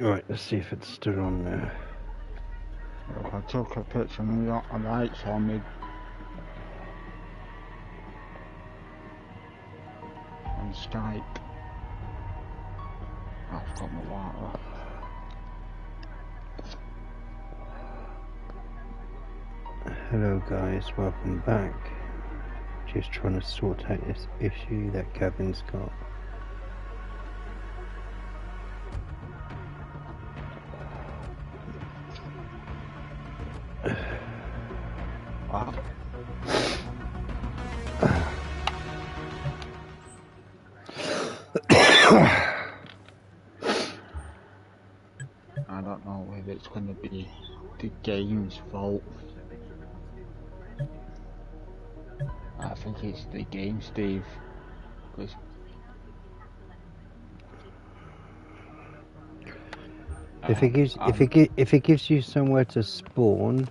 Right, let's see if it's still on there. Look, I took a picture and the lights on me. On Skype. I've got my water. Hello guys, welcome back. Just trying to sort out this issue that Kevin's got. What? I don't know whether it's going to be the game's fault. I think it's the game, Steve. If it gives you somewhere to spawn,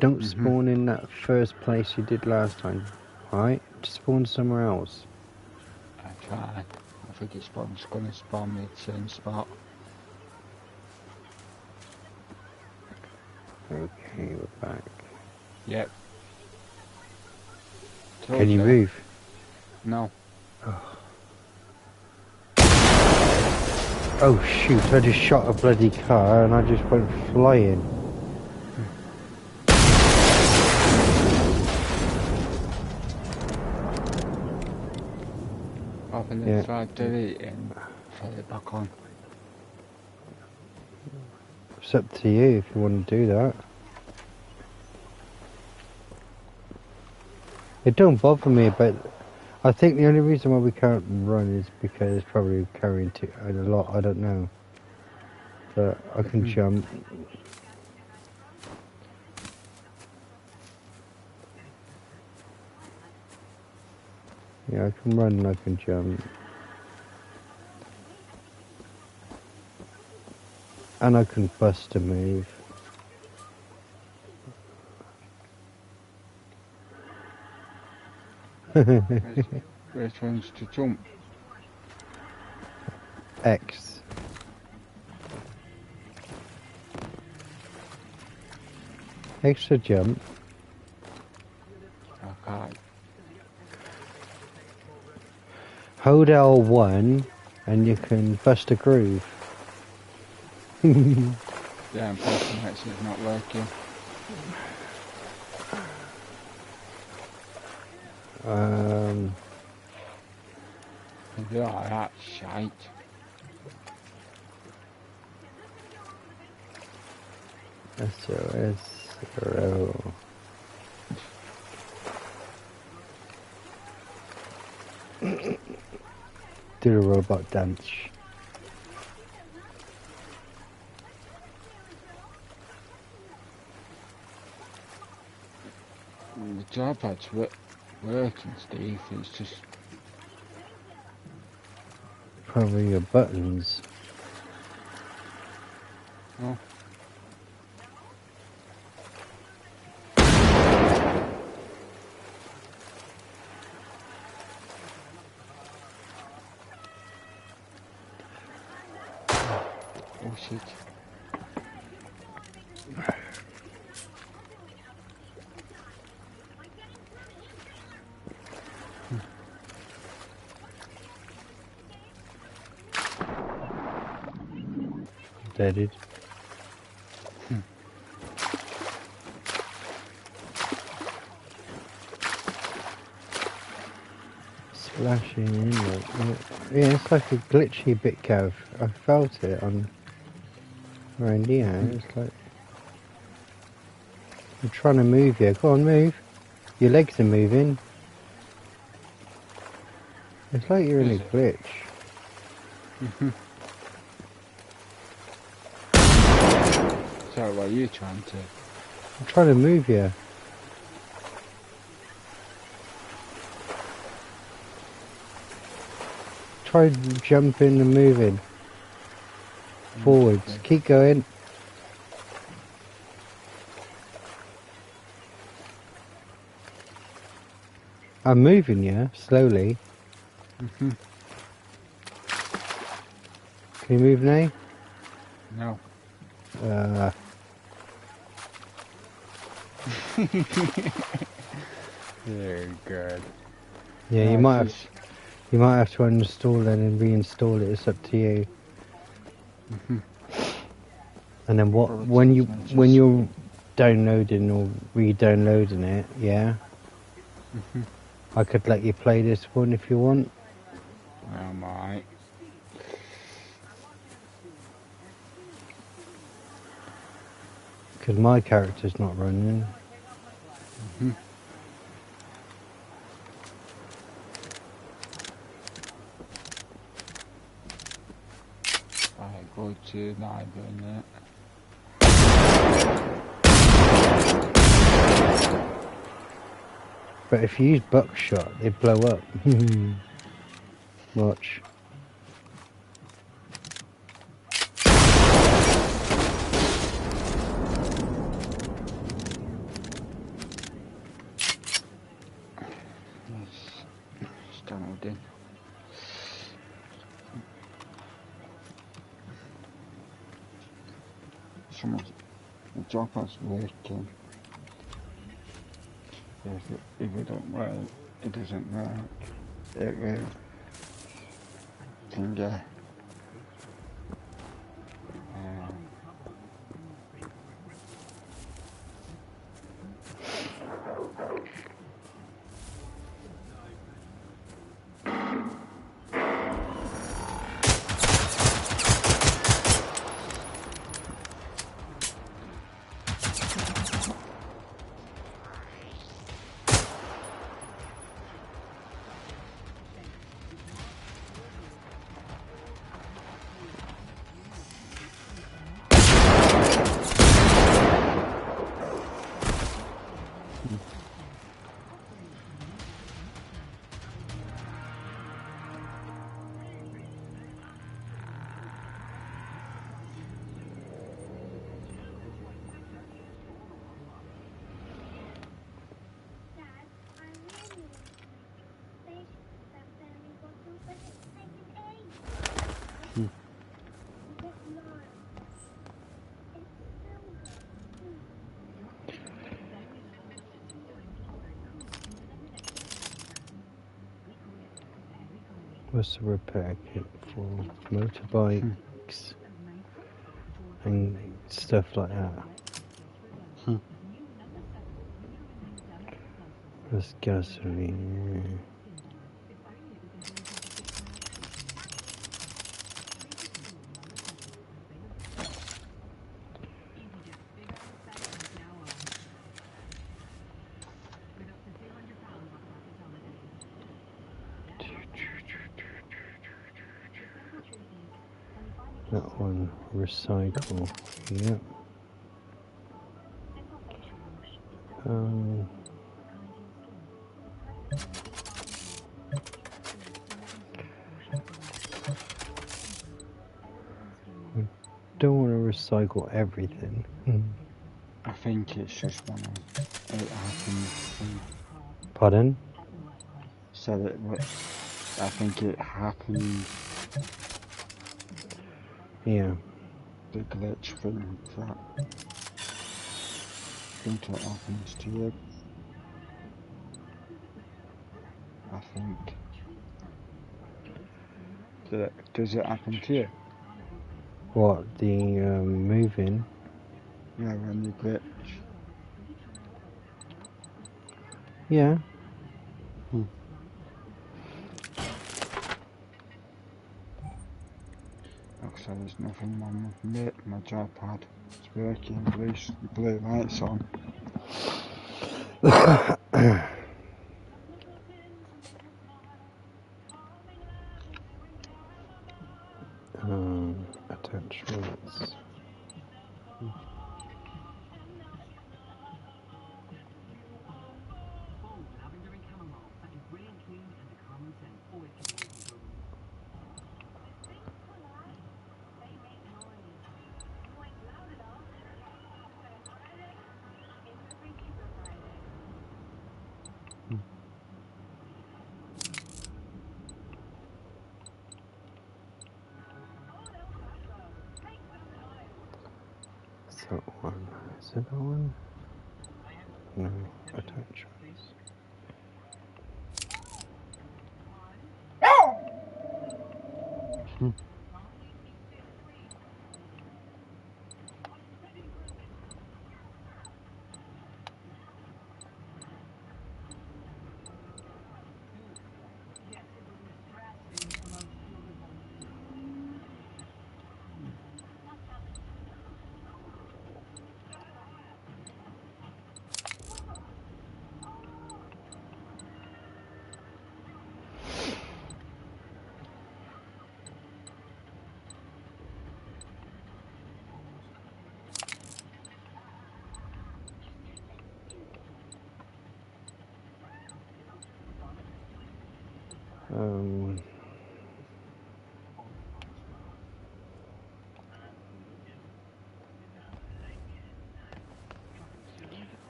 don't spawn in that first place you did last time, right? Spawn somewhere else. I tried. I think it's going to spawn me at the same spot. Okay, we're back. Yep. Can you move? No. Oh shoot, I just shot a bloody car and I just went flying. I've been tried deleting, put it back on. It's up to you if you want to do that. It don't bother me, but I think the only reason why we can't run is because it's probably carrying a lot, I don't know. But I can jump. Yeah, I can run and I can jump. And I can bust a move. Which one's to jump? X. Extra jump. Okay. Hold L1 and you can bust a groove. Yeah, I'm pressing it, so it's not working. Yeah, that's shite. SOS row. Do the robot dance. The job pad's working, Steve. It's just Probably your buttons. oh. Oh shit. Deaded. Splashing in like, yeah, it's like a glitchy bit, Kev. I felt it on around here. It's like I'm trying to move you. Go on, move. Your legs are moving. It's like you're in a glitch. So what are you trying to? I'm trying to move you. Try jumping and moving. Forwards. Keep going. I'm moving you slowly. Can you move now? No. Very good. Yeah, you might have to uninstall it and reinstall it. It's up to you. And then when you're downloading or re-downloading it, yeah, I could let you play this one if you want. I might. Because my character's not running. I go to library. But if you use buckshot, they blow up. Watch. It's downloading. The dropper's working. If it don't work, it doesn't work. It will finger. What's the repair kit for? Motorbikes and stuff like that. There's gasoline. That one, recycle. Yep. We don't want to recycle everything. I think it's just one of it happens. Pardon? So I think it happens. Yeah. The glitch thing that. I think it happens to you. I think. Does it happen to you? What, the moving? Yeah, when you glitch. Yeah. Like I said, there's nothing wrong with it. My joypad is working, blue lights on. Attachments. that one? Is it that one? No, attachments.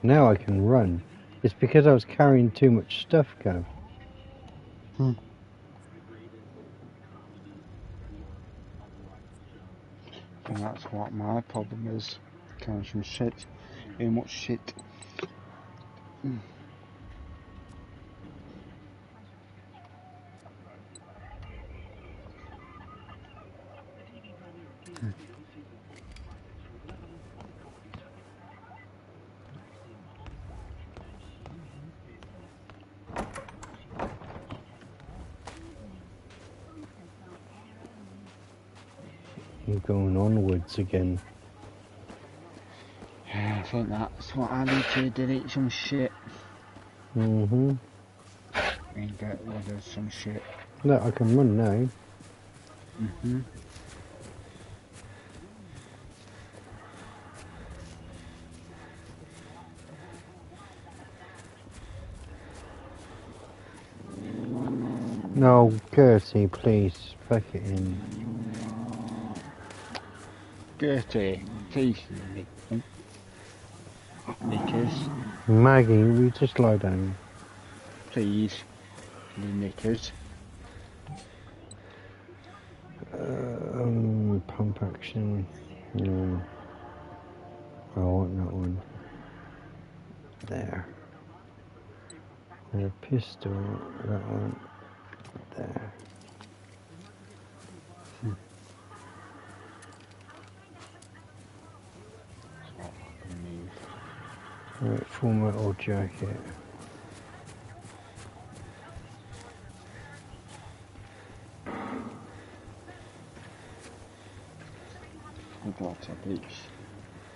Now I can run. It's because I was carrying too much stuff, Gav. And that's what my problem is. Carrying some shit. Too much shit. You're going onwards again. Yeah, I think that's what I need to delete some shit. And get rid of some shit. look, I can run now. No, Gertie, please, pack it in. Gertie, please, knickers. Maggie, will you just lie down? Please, the knickers. Pump action. No. I want that one. There. And a pistol, that one. There. Right, full metal jacket.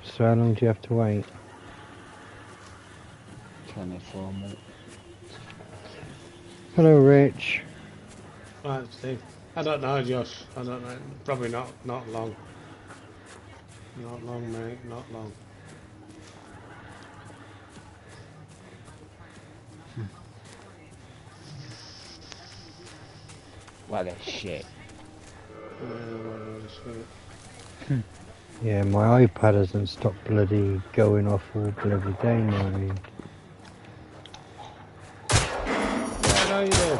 So how long do you have to wait? 24 minutes. Hello, Rich. Right, Steve. I don't know, Josh. I don't know. Probably not long. Not long, mate. Not long. What a shit. Yeah, my iPad hasn't stopped bloody going off all bloody day, Marty. How you doing?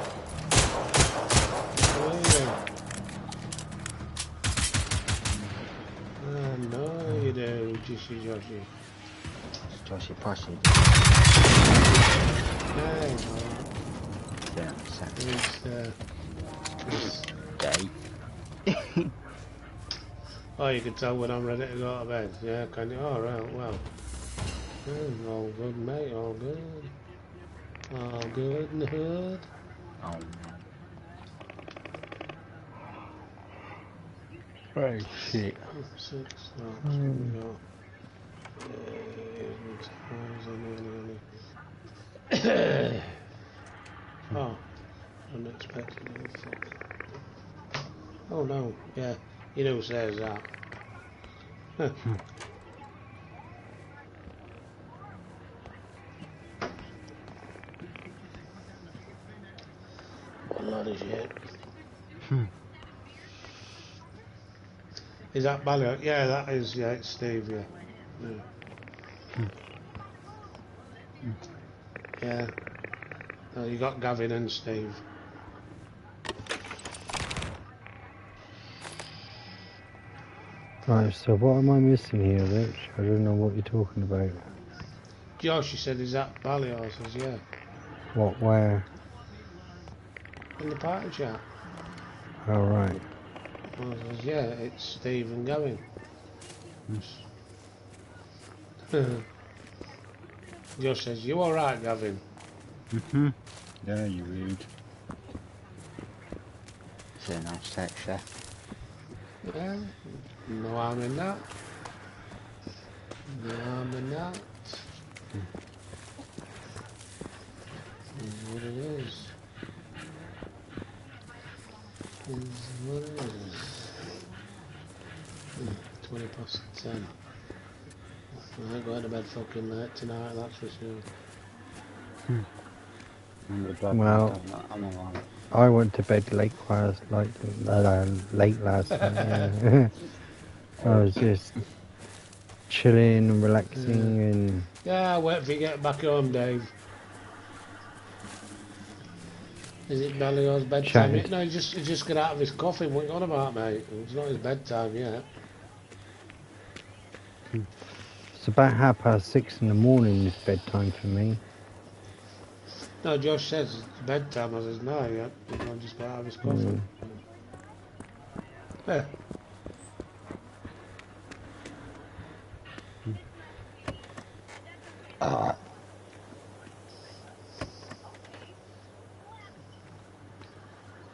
How are you doing? I know you do, Joshy. Joshy Poshy. Hey, Damn, it's day. oh, you can tell when I'm ready to go to bed. Yeah, can you? All right, well. All good, mate. All good. All good in the hood. Oh. Right, shit. 6 knocks. Here we go. Oh, unexpected anything. Oh no, yeah, you know who says that. Huh. What a lot of shit. Is that Ballio? Yeah, that is, yeah, it's Steve, yeah. Yeah. You got Gavin and Steve. Right, so what am I missing here, Rich? I don't know what you're talking about. Josh, he said, is that Ballio? I says, yeah. What, where? In the party chat. Oh, right. I says, yeah, it's Stephen going. Josh says, you alright, Gavin? Yeah, you rude. It's a nice texture. Yeah, no harm in that. No harm in that. Is what it is. Is what it is. 20 past 10. I ain't going to bed fucking late tonight, that's for sure. Well, I'm alright. I went to bed late last night. Yeah. I was just chilling and relaxing and Yeah, wait till you get back home, Dave. Is it Ballio's bedtime chatting. yet? No, he just got out of his coffee. What you on about, mate? It's not his bedtime yet. It's about 6:30 in the morning. It's bedtime for me. No, Josh says it's bedtime. I says, no, yeah. He's not just got out of his coffee. Yeah.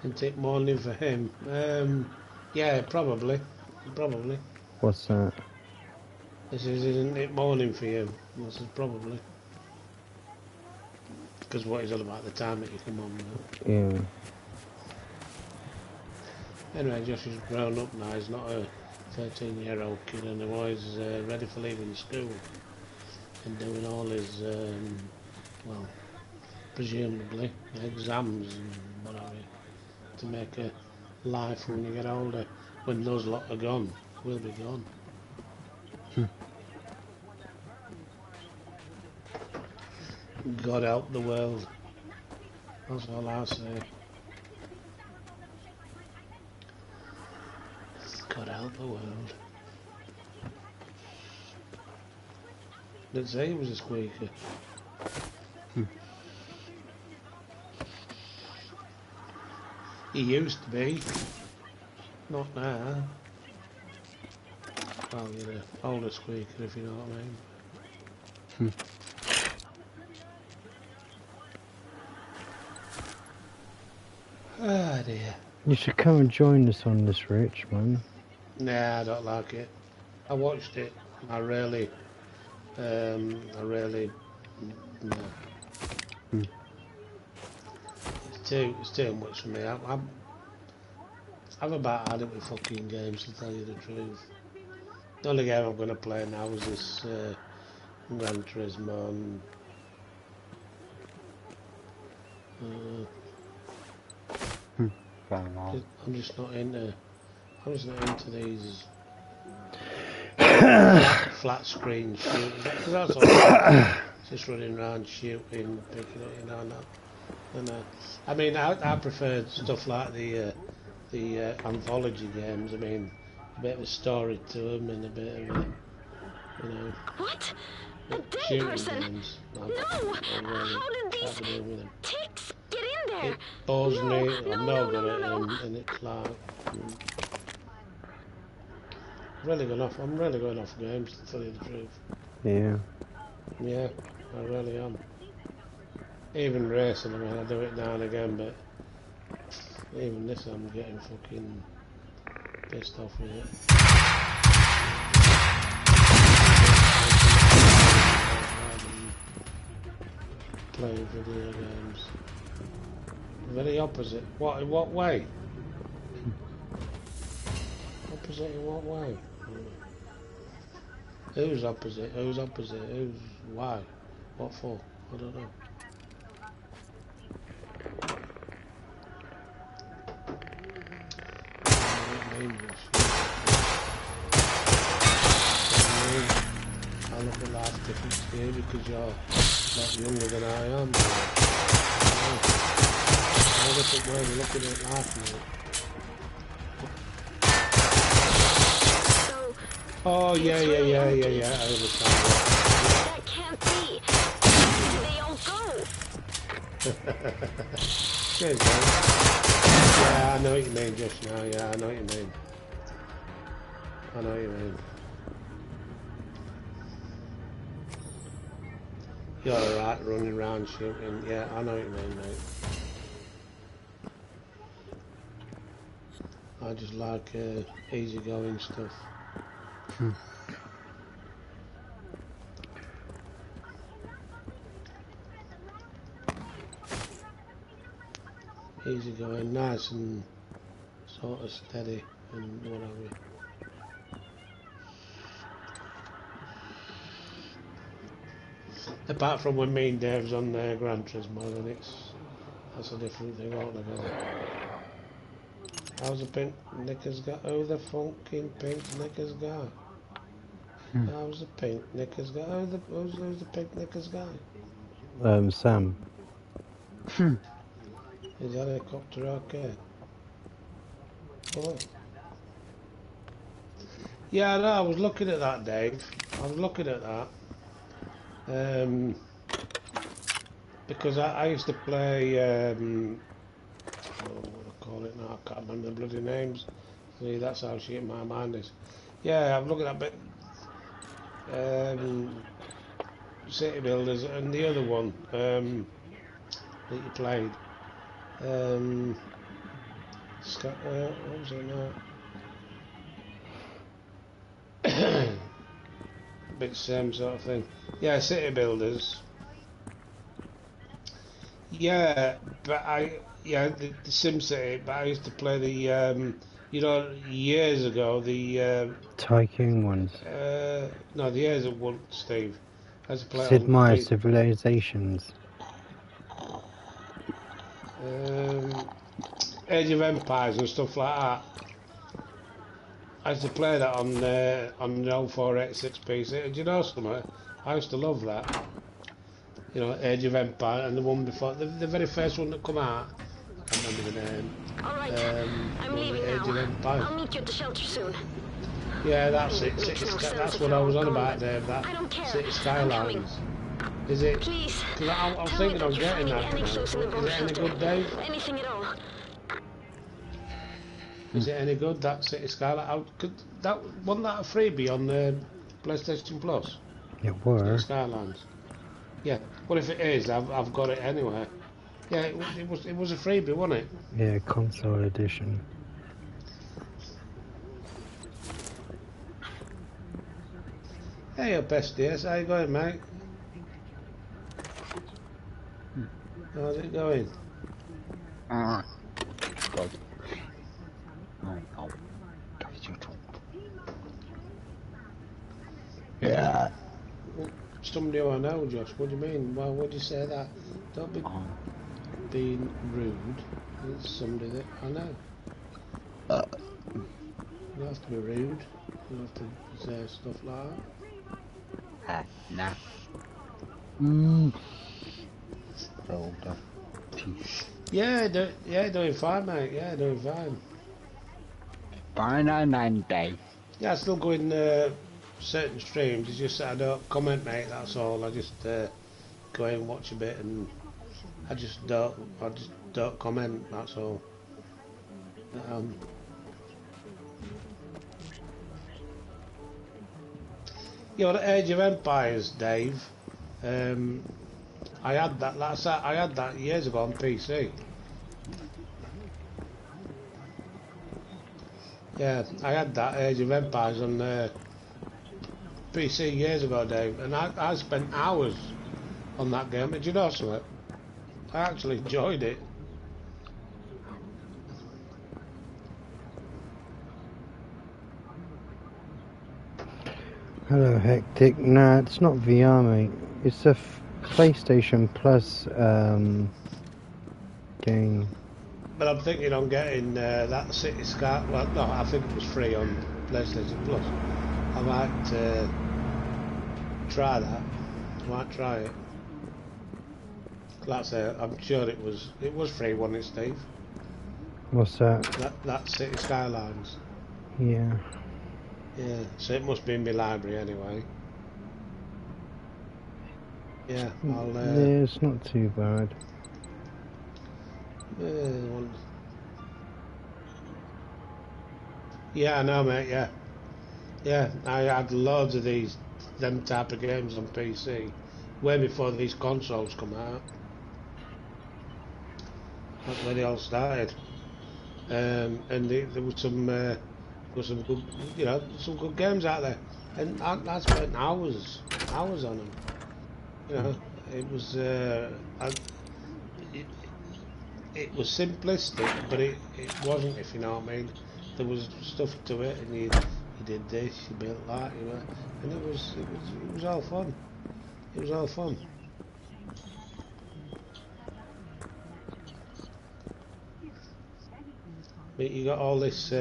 Isn't it morning for him? Yeah, probably. Probably. What's that? He says, isn't it morning for you? I says, probably. Because what he's all about the time that you come on with. Yeah. Anyway, Josh is grown up now. He's not a 13-year-old kid anymore. He's ready for leaving school and doing all his, well, presumably, exams and what have you, to make a life when you get older. When those lot are gone, we'll be gone. God help the world. That's all I'll say. God help the world. Didn't say he was a squeaker. He used to be. Not now. Well, you're an older squeaker, if you know what I mean. Ah, dear. You should come and join us on this, Rich, man. Nah, I don't like it. I watched it. I really, no. It's too much for me. I've about had it with fucking games, to tell you the truth. The only game I'm going to play now is this Gran Turismo. And, I'm just not into these flat screen shooting. Because that's all just running around shooting, picking it, you know. And I mean, I prefer stuff like the anthology games. I mean, a bit of a story to them and a bit of a, you know. What? A day shooting person? games. No! How did these ticks get in there? It bores No, me. I'm no, not no, good no, at no. them, and it's like I'm really going off games, to tell you the truth. Yeah. Yeah, I really am. Even racing, I mean, I do it now and again, but even this, I'm getting fucking pissed off with it. Playing video games. Very opposite. What? In what way? Opposite in what way? Who's opposite? Who's opposite? Who's why? What for? I don't know. I look at life different to you because you're a lot younger than I am. I look at where we're looking at life now. So, Oh, yeah, yeah, yeah, yeah, yeah, I understand. That can't be. Where did they all go? Cheers, man. Yeah, I know what you mean just now, yeah, I know what you mean. I know what you mean. You're alright running around shooting, yeah, I know what you mean, mate. I just like easygoing stuff. Easygoing, nice and sort of steady and what have you. Apart from when me and Dave's on Gran Turismo, then that's a different thing altogether. How's the pink knickers guy? Who the fucking pink knickers guy? How's the pink knickers guy? Who's the pink knickers guy? Sam. Is the helicopter okay? Oh. Yeah, no, I was looking at that, Dave. I was looking at that. Because I used to play, oh, what do I call it now? I can't remember the bloody names. See, that's how shit my mind is. Yeah, I'm looking at bit, City Builders and the other one that you played. What was it now? Bit same sort of thing. Yeah, City Builders. Yeah, but the SimCity, but I used to play the, you know, years ago, the, Tycoon ones. no, the years of one, Steve. I used to play it Sid on Meier's Civilizations. Age of Empires and stuff like that. I used to play that on the old 486 PC. Do you know something? I used to love that. You know, Age of Empire and the one before, the very first one that come out. I can't remember the name. All right, I'm Was it leaving Age of now. Empires? I'll meet you at the shelter soon. Yeah, that's it. Makes no sense That's if what you're I all was on gone, about, but Dave. That I don't care. City I'm coming. Skylines. Is it? Please. Because I was Tell me thinking that of you're getting finding that any now. clues in the Is bomb it any shelter. good, Dave? Anything at all. Is it any good, that City Skyline? That wasn't that a freebie on the PlayStation Plus? It City were. Skylines. Yeah. Well, if it is, I've got it anyway. Yeah, it was a freebie, wasn't it? Yeah, console edition. Hey, your besties, how you going, mate? How's it going? Good. Oh. Yeah. Somebody who I know, Josh. What do you mean? Why would you say that? Don't be being rude. It's somebody that I know. You don't have to be rude. You don't have to say stuff like that. Nah. Older. Yeah, doing fine, mate. Yeah, doing fine. Fine on 90. Yeah, still going certain streams. It's just that I don't comment, mate. That's all. I just go in, watch a bit, and I just don't comment. That's all. You know, the Age of Empires, Dave. I had that. I had that years ago on PC. Yeah, I had that Age of Empires on PC years ago, Dave, and I spent hours on that game. Did you know something? I actually enjoyed it. Hello, Hectic. Nah, it's not VR, mate. It's a PlayStation Plus game. But I'm thinking on getting that City Sky. Well, no, I think it was free on PlayStation Plus. I might try that. I might try it. Like I say, I'm sure it was free, wasn't it, Steve? What's that? That City Skylines. Yeah. Yeah, so it must be in my library anyway. Yeah, I'll. Yeah, it's not too bad. Yeah, I know, mate. Yeah, yeah. I had loads of them type of games on PC way before these consoles come out. That's where they all started. And there was some good, some good games out there. And I spent hours on them. You know, it was it, it was simplistic, but it wasn't, if you know what I mean. There was stuff to it, and you did this, you built that, and it was all fun. It was all fun. But you got all this.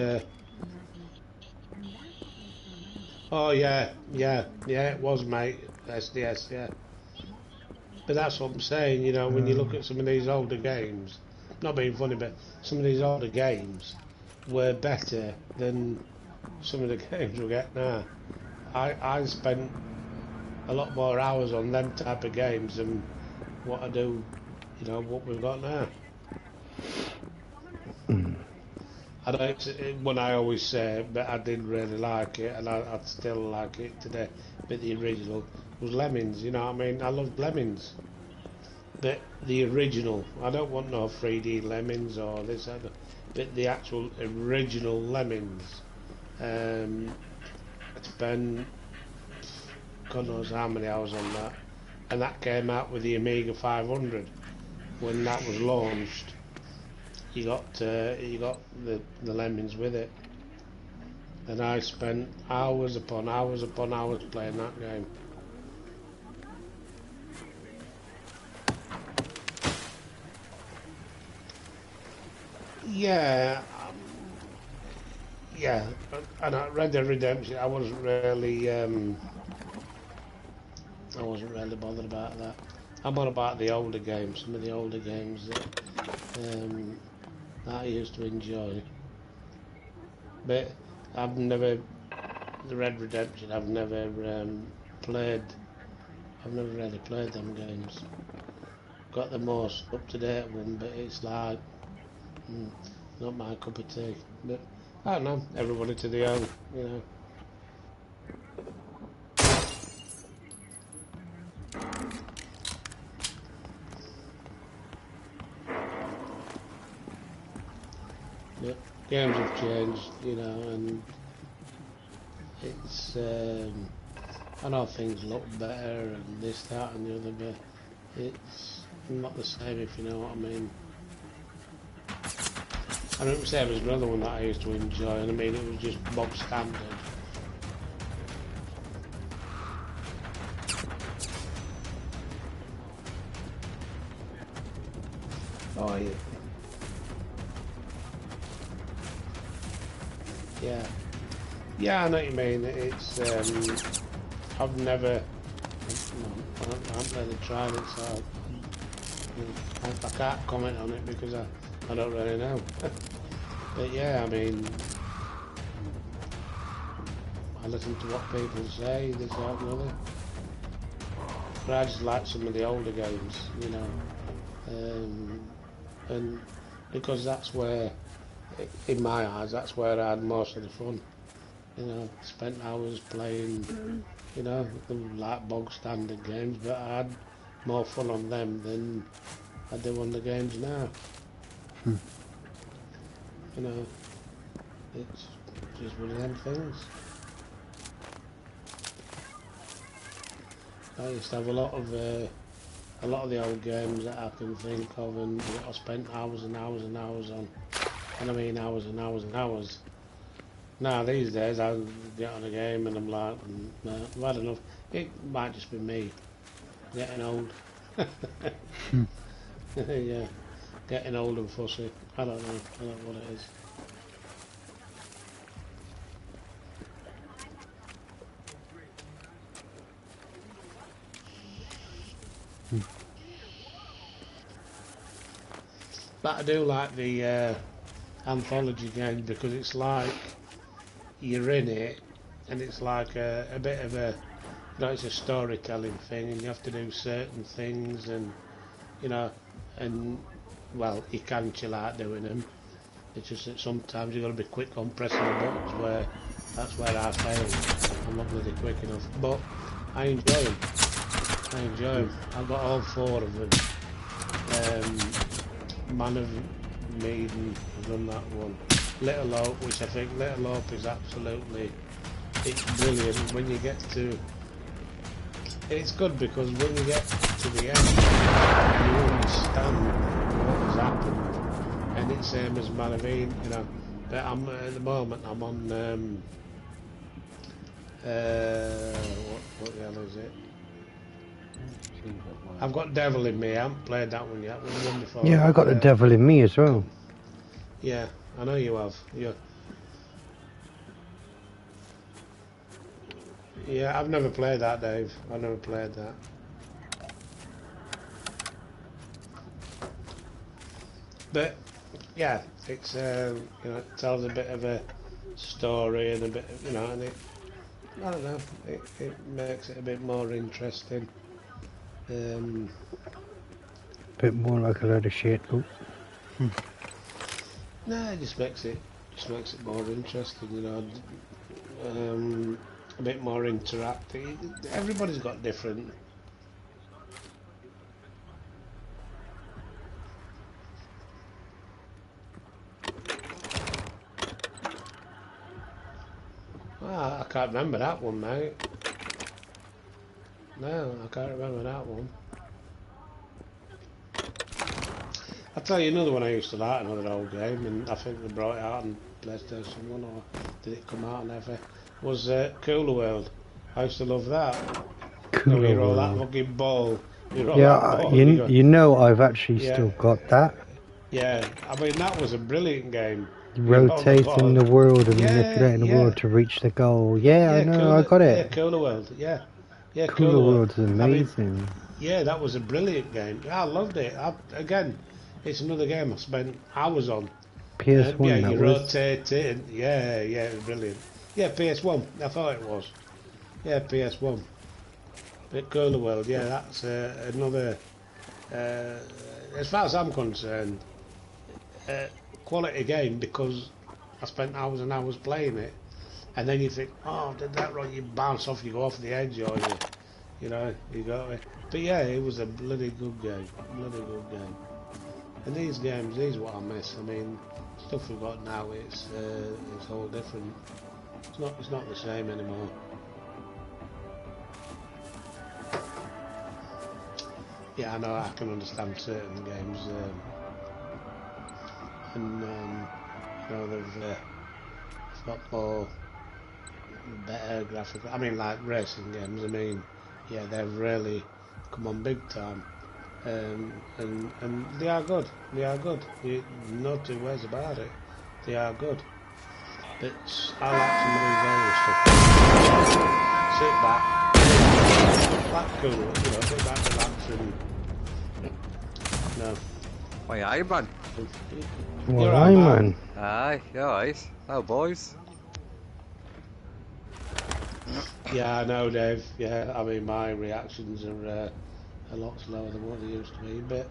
Oh yeah. It was, mate. SDS, yeah. But that's what I'm saying. You know, when you look at some of these older games, not being funny, but some of these older games were better than some of the games we get now. I spent a lot more hours on them type of games than what I do, what we've got now. I don't. One I always say, but I did really like it, and I still like it today. But the original was Lemmings. You know what I mean? I loved Lemmings. But the original, I don't want no 3D Lemmings or this, but the actual original Lemmings. I spent God knows how many hours on that, and that came out with the Amiga 500 when that was launched. You got the Lemmings with it, and I spent hours upon hours upon hours playing that game. Yeah, yeah, and Red Dead Redemption, I wasn't really bothered about that. I'm on about the older games, some of the older games that I used to enjoy. But I've never, the Red Redemption, I've never played. I've never really played them games. Got the most up-to-date one, but it's like not my cup of tea. But I don't know. Everybody to their own, you know. But games have changed, and it's. I know things look better and this, that, and the other, but it's not the same, if you know what I mean. I don't say it was another one that I used to enjoy, and I mean it was just bog standard. Oh yeah, I know what you mean. It's I've never, I haven't really tried it, so I can't comment on it because I don't really know. But yeah, I mean, I listen to what people say, this, that, and the other. But I just like some of the older games, and because that's where, in my eyes, that's where I had most of the fun. Spent hours playing, like bog standard games, but I had more fun on them than I do on the games now. It's just one of them things. I used to have a lot of the old games that I can think of, and that I spent hours and hours and hours on, and I mean hours and hours and hours. Now these days I get on a game and I'm like, I've had enough. It might just be me getting old. Yeah, getting old and fussy. I don't know. I don't know what it is. But I do like the anthology game because it's like you're in it and it's like a bit of a, you know, it's a storytelling thing, and you have to do certain things, and you know, and well, you can chill out doing them. It's just that sometimes you've got to be quick on pressing the buttons. Where that's where I fail. I'm not bloody quick enough, but I enjoy them. I enjoy them. I've got all 4 of them. Man of Maiden, I've done that one. Little Hope, which I think Little Hope is absolutely, it's brilliant when you get to, it's good because when you get to the end, you understand what has happened, and it's same as Man of Eden, you know. But I'm at the moment I'm on what the hell is it? I've got Devil in Me. I haven't played that one yet. We've won before. Yeah, I got the Devil in Me as well. Yeah, I know you have. Yeah, I've never played that, Dave. I've never played that. But yeah, it's you know, it tells a bit of a story and a bit, you know, and it, I don't know, it makes it a bit more interesting. Bit more like a load of shit. Oh. No, it just makes it more interesting, you know. A bit more interactive. Everybody's got different. I can't remember that one, mate. No, I can't remember that one. I'll tell you another one I used to like, another old game, and I think they brought it out on PlayStation 1, or did it come out and ever, was Cooler World. I used to love that. Cooler you roll World. that fucking ball. You roll Yeah, that ball, you know I've actually Yeah. still got that. Yeah, I mean that was a brilliant game. Rotating the world and Yeah, manipulating the yeah. world to reach the goal. Yeah, I know, Cooler, I got Yeah, it. Cooler World. Yeah, Cooler World's I mean, amazing. yeah, that was a brilliant game. I loved it. Again, it's another game I spent hours on. PS1 yeah, that you was. rotate it. And, yeah, it was brilliant. Yeah, PS1. I thought it was. Yeah, PS1. But Cooler World. Yeah, that's another. As far as I'm concerned, quality game because I spent hours and hours playing it, and then you think, oh, did that right? You bounce off, you go off the edge, or you know, you got it. But yeah, it was a bloody good game, And these games, these what I miss. I mean, stuff we've got now, it's all different. It's not the same anymore. Yeah, I know. I can understand certain games, and you know they've got more better graphics. I mean, like racing games. I mean, yeah, they've really come on big time, and they are good. They are good. No two ways about it. They are good. But I like some of these older stuff. Sit back, like cool. You know, sit back, relax, and no. Why, aye, man. Well, aye, man. Aye, you alright? Oh, boys. Yeah, I know, Dave. Yeah, I mean, my reactions are a lot slower than what they used to be, but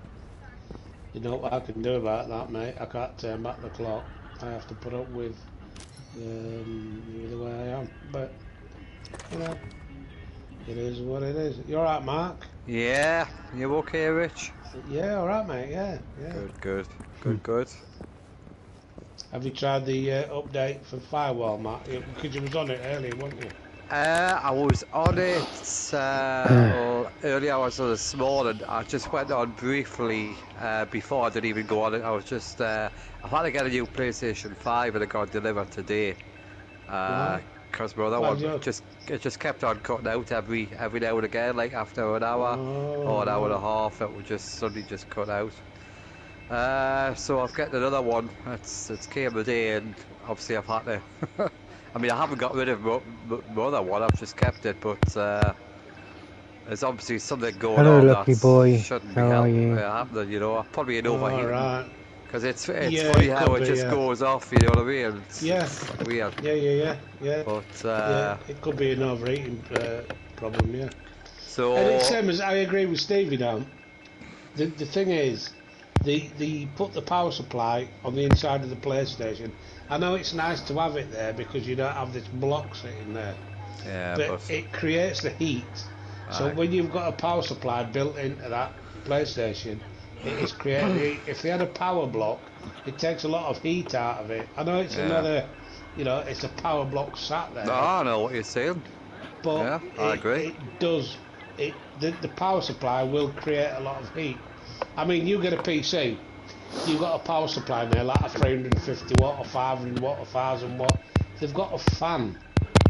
you know what I can do about that, mate? I can't turn back the clock. I have to put up with the way I am. But, you know, it is what it is. You alright, Mark? Yeah, you okay, Rich? Yeah, alright, mate, yeah. Good. Have you tried the update for Firewall, Mark? Because you was on it earlier, weren't you? I was on it early hours of this morning. I just went on briefly before I didn't even go on it. I was just I've had to get a new PlayStation 5 and it got delivered today. Because my other one just kept on cutting out every now and again, like after an hour or an hour and a half, it would just suddenly just cut out. So I've got another one. It's came a day, and obviously I've had to. I mean, I haven't got rid of my other one. I've just kept it, but there's obviously something going Hello, on lucky that boy. shouldn't How are be you? happening. You know, probably an overheating Because it's Yeah, funny it how could it be, just yeah. goes off, you know what I mean? Yeah. It's weird. Yeah. But, Yeah, it could be an overeating problem, yeah. so... And it's same as, I agree with Steve, you know. The thing is, the put the power supply on the inside of the PlayStation. I know it's nice to have it there because you don't have this block sitting there. Yeah, But it creates the heat. So Aye. when you've got a power supply built into that PlayStation, it is creating heat. If they had a power block, it takes a lot of heat out of it. I know it's Yeah. another, you know, it's a power block sat there. No, I know what you're saying. But Yeah, I agree. it does. The power supply will create a lot of heat. I mean, you get a PC, you've got a power supply in there like a 350 watt, or 500 watt, or 1000 watt. They've got a fan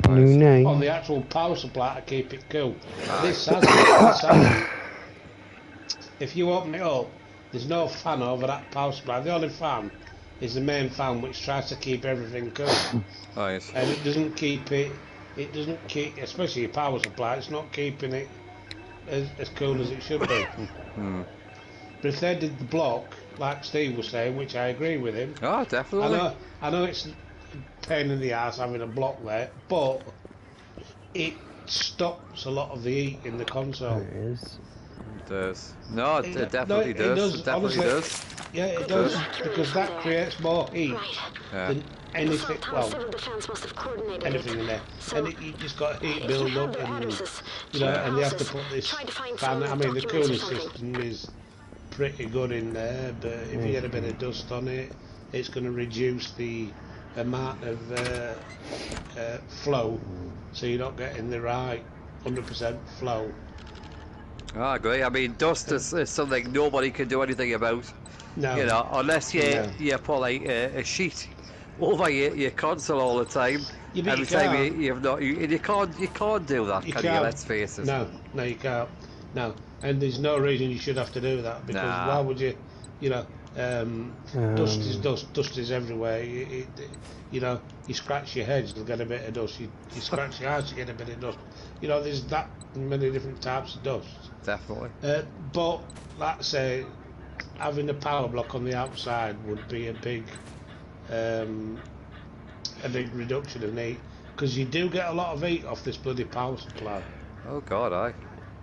New on name. the actual power supply to keep it cool. Aye. This hasn't. If you open it up, there's no fan over that power supply. The only fan is the main fan, which tries to keep everything cool. Nice. And it doesn't keep it. It doesn't keep, especially a power supply. It's not keeping it as cool as it should be. But if they did the block, like Steve was saying, which I agree with him. Oh, definitely. I know it's a pain in the ass having a block there, but it stops a lot of the heat in the console. There it is. It does. No, it It- definitely no, it does. does, It definitely honestly. does. Yeah, it does, because that creates more heat Right. Yeah. than anything. Tower Well, Civil Defense must have coordinated anything in there, So, and you just got heat if you build have up, their and addresses, you know, check and they have to houses, put this try to find fan. I mean, the documents or cooling something. system is pretty good in there, but if you get a bit of dust on it, it's going to reduce the amount of flow, so you're not getting the right 100% flow. I agree. I mean, dust is something nobody can do anything about. No, You know, unless you No. you put like a sheet over your console all the time. Yeah, but Every you time can't. you've not, you can't do that, You can you? can't. Let's face it. No, you can't. No, and there's no reason you should have to do that, because Nah. why would you? You know, dust is dust. Dust is everywhere. You know, you scratch your head, you'll get a bit of dust. You scratch your eyes, you get a bit of dust. You know, there's that many different types of dust. Definitely. But like I say, having a power block on the outside would be a big reduction in heat, because you do get a lot of heat off this bloody power supply. Oh God, aye.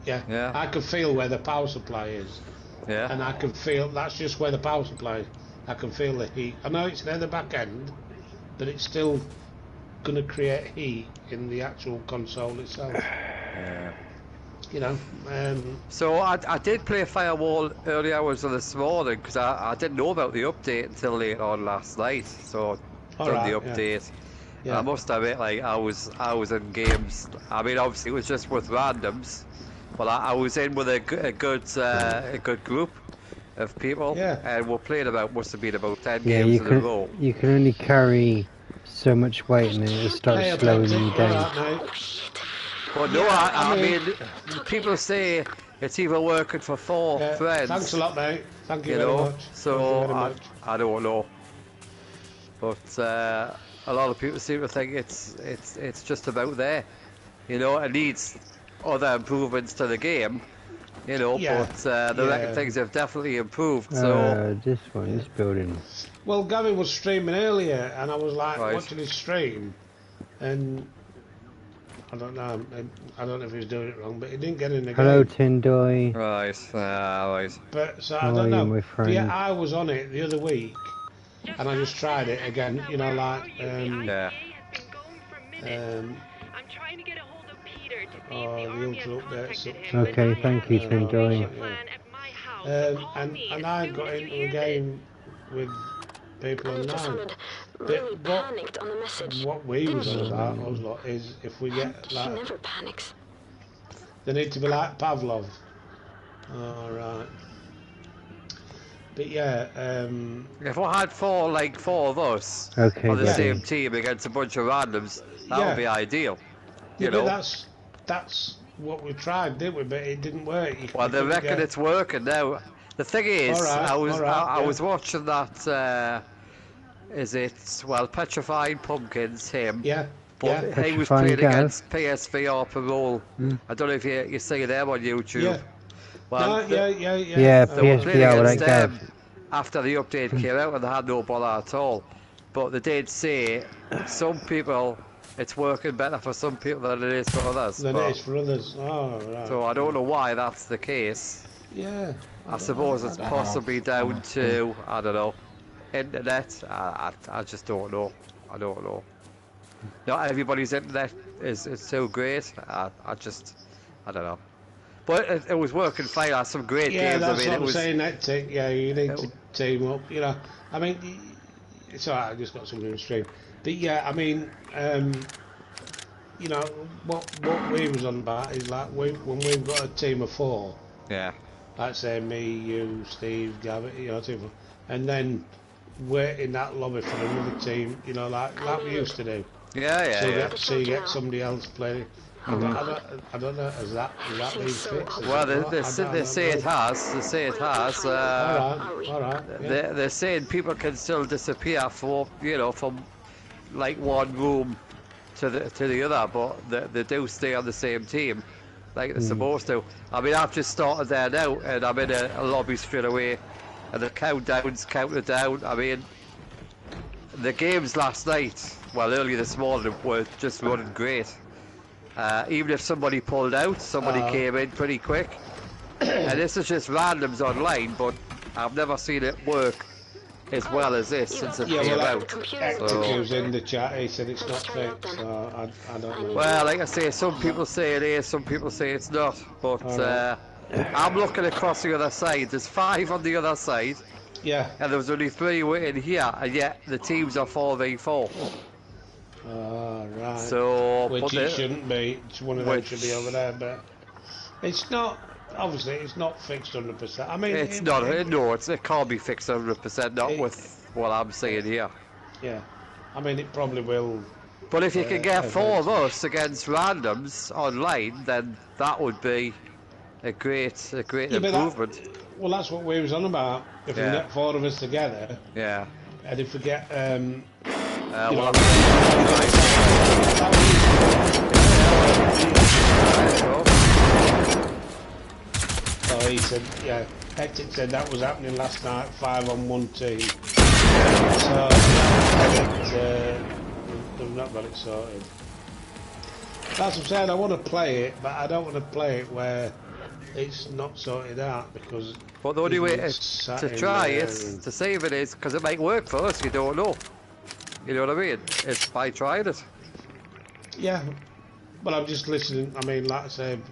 Yeah. I can feel where the power supply is, Yeah. and I can feel that's just where the power supply is. I can feel the heat. I know it's near the back end, but it's still going to create heat in the actual console itself. Yeah. You know. So I did play Firewall early hours of this morning because I didn't know about the update until late on last night. So done Alright, the update. Yeah. I must admit, like I was in games. I mean, obviously it was just with randoms, but I was in with a good group of people, Yeah. and we're playing must have been about 10 Yeah, games you in a row. can only carry so much weight and then it'll start Hey, slowing I'll you take it. down. Alright, mate. Oh shit. But no, Yeah, I I mean, mean- people say it's even working for 4 Yeah, friends. thanks a lot, mate. Thank you You very know, much. so Thank you very much. I don't know, but a lot of people seem to think it's just about there. You know, it needs other improvements to the game. You know, Yeah, but they reckon yeah. things have definitely improved. So This building. Well, Gary was streaming earlier, and I was like Right. watching his stream, and I don't know. I don't know if he was doing it wrong, but he didn't get in the Hello, game. Tindoy. right, right. But so How I are don't you, know. my But yeah, friend? I was on it the other week, and I just tried it again. You know, like Yeah. um, I'm trying to get a hold of Peter to see Oh, if the the army ultra has updates contacted up him. to- Okay, but I thank have you, the Tindoy. information plan at my house. Call and me and as I soon got as you into a hear this. game with people He just online. sounded really But panicked on the message. what we Didn't was on she? about, I was like, is if we get She like, never panics. they need to be like Pavlov. All right. But yeah, If we had four of us Okay, on the Yeah. same team against a bunch of randoms, that Yeah. would be ideal. yeah, You but know. that's what we tried, didn't we? But it didn't work. You Well, they couldn't reckon get- it's working now. The thing is, Alright, I yeah. was watching that. Is it Petrifying Pumpkins? Him. Yeah, But yeah, he was Petrifying playing Gav. against PSVR Parole. I don't know if you see them on YouTube. yeah. Well, No, yeah. Yeah, they were playing PSVR with against that them, after the update came out, and they had no bother at all. But they did say some people it's working better for some people than it is for others. Than it is for others. Oh, right. So I don't know why that's the case. Yeah. I suppose it's possibly down to, I don't know, internet. I just don't know. I don't know. Not everybody's internet is so great. I don't know. But it was working fine. I had some great games. Yeah, that's I mean, what I'm saying. Yeah, you need to team up. You know, I mean, it's alright. I just got something in the stream. But yeah, I mean, you know, what we was on about is like when we've got a team of 4. Yeah. Like say me, you, Steve, Gavin, you know, team of 4, and then we're in that lobby for another team. You know, like we used to do. Yeah. So you get somebody else playing. I don't know. Has that been fixed? Well, they say it has. They say it has. All right. Yeah. They're saying people can still disappear from like one room to the other, but they do stay on the same team, like they're supposed to. I mean, I've just started there now, and I'm in a lobby straight away, and the countdown's counted down. I mean, the games last night, well, early this morning, were just running great. Even if somebody pulled out, somebody came in pretty quick. And this is just randoms online, but I've never seen it work as well as this since it came out. Active's in the chat, he said it's not fixed, so I don't know. Well, like I say, some people say it is, some people say it's not, but I'm looking across the other side. There's 5 on the other side. Yeah. And there was only 3 waiting here, and yet the teams are 4v4. Right. So, which it shouldn't be. It's one of them should be over there, but it's not. Obviously, it's not fixed 100%. I mean, it's not. No, it can't be fixed 100%. Not with what I'm saying here. Yeah, I mean, it probably will. But if you can get 4 of us against randoms online, then that would be a great improvement. Well, that's what we was on about. If we get 4 of us together. Yeah. And if we get Oh, he said, yeah, Hectic said that was happening last night, 5 on 1 team. So, they've not got it sorted. That's what I'm saying, I want to play it, but I don't want to play it where it's not sorted out, because... But the only way to try it, to save it, is because it might work for us, you don't know. You know what I mean? It's by trying it. Yeah, but I'm just listening. I mean, like I said,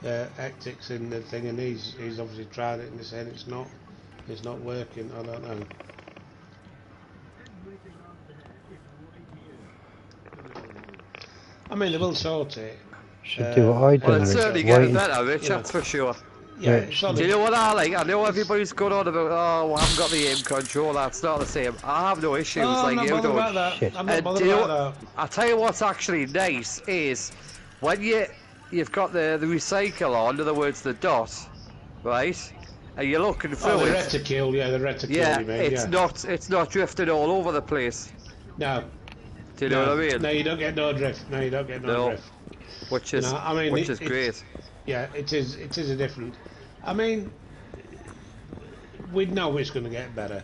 Hectic's in the thing, and he's obviously tried it, and he's saying it's not working. I don't know. I mean, they will sort it. Should do what I do. Well, it's certainly getting better, Rich, that's for sure. Yeah. Do you know what I like? I know everybody's going on about, oh, I haven't got the aim control, that's not the same. I have no issues like you do. I'm not bothered about that. I'll tell you what's actually nice is when you've got the recycle on, in other words the dot, right? And you're looking through the reticule, the reticule. Yeah, you mean, it's not drifting all over the place. No. Do you know what I mean? No, you don't get no drift. No, you don't get no drift. Which is which is great. Yeah, it is a different. I mean, we know it's going to get better.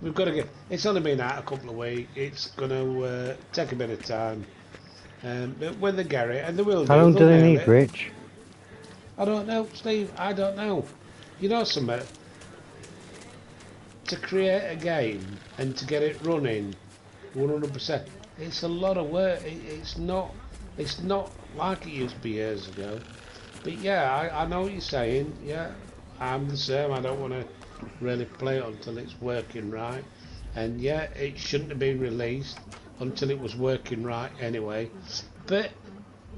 We've got to get. It's only been out a couple of weeks. It's going to take a bit of time. But when they get it, and they will. How long do they need, Rich? I don't know, Steve. I don't know. You know something? To create a game and to get it running 100%, it's a lot of work. It's not like it used to be years ago. But yeah, I know what you're saying. Yeah, I'm the same. I don't want to really play it until it's working right. And yeah, it shouldn't have been released until it was working right anyway. But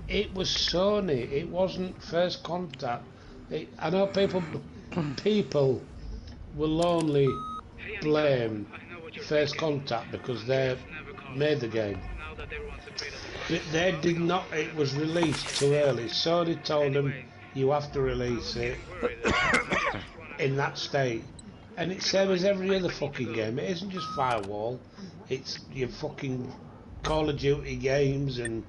it was Sony. It wasn't First Contact. I know people will only blame First Contact because they made the game. But they did not. It was released too early. Sony told them you have to release it in that state, and it's same as every other fucking game. It isn't just Firewall. It's your fucking Call of Duty games and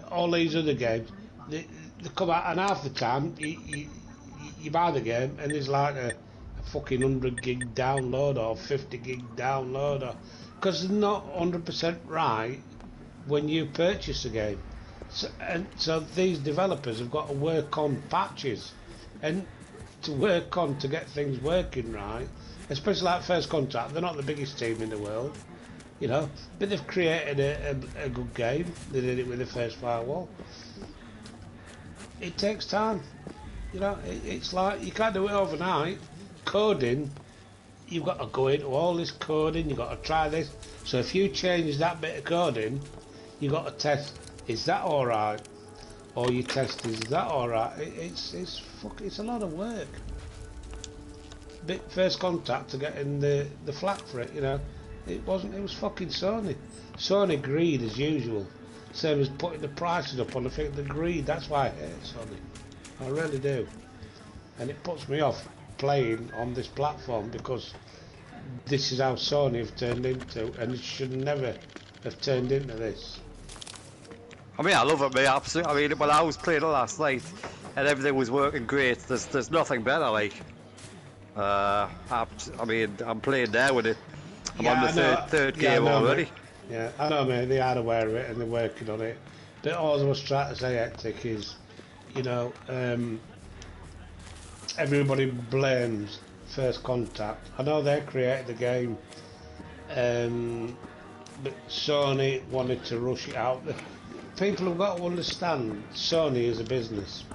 all these other games. They come out, and half the time you buy the game and there's like a fucking 100 gig download or 50 gig download, or because they're not 100% right when you purchase a game. So these developers have got to work on patches and to work on to get things working right, especially like First Contact. They're not the biggest team in the world, you know, but they've created a good game. They did it with the first Firewall. It takes time, you know. It's like you can't do it overnight. Coding, you've got to go into all this coding, you've got to try this. So if you change that bit of coding, you've got to test, is that alright? Or you test, is that alright? It's a lot of work. First Contact to getting the flack for it, you know. It was fucking Sony. Sony greed as usual. Same as putting the prices up on the thing, the greed, that's why I hate Sony. I really do. And it puts me off playing on this platform because this is how Sony have turned into, and it should never have turned into this. I mean, I love it, mate, absolutely. I mean, when I was playing it last night and everything was working great, there's nothing better, like. I mean, I'm playing now with it. I'm on the third game already. Mate. Yeah, I know, mate, they are aware of it and they're working on it. But all I was trying to say, Hectic, is, you know, everybody blames First Contact. I know they created the game, but Sony wanted to rush it out. People have got to understand Sony is a business.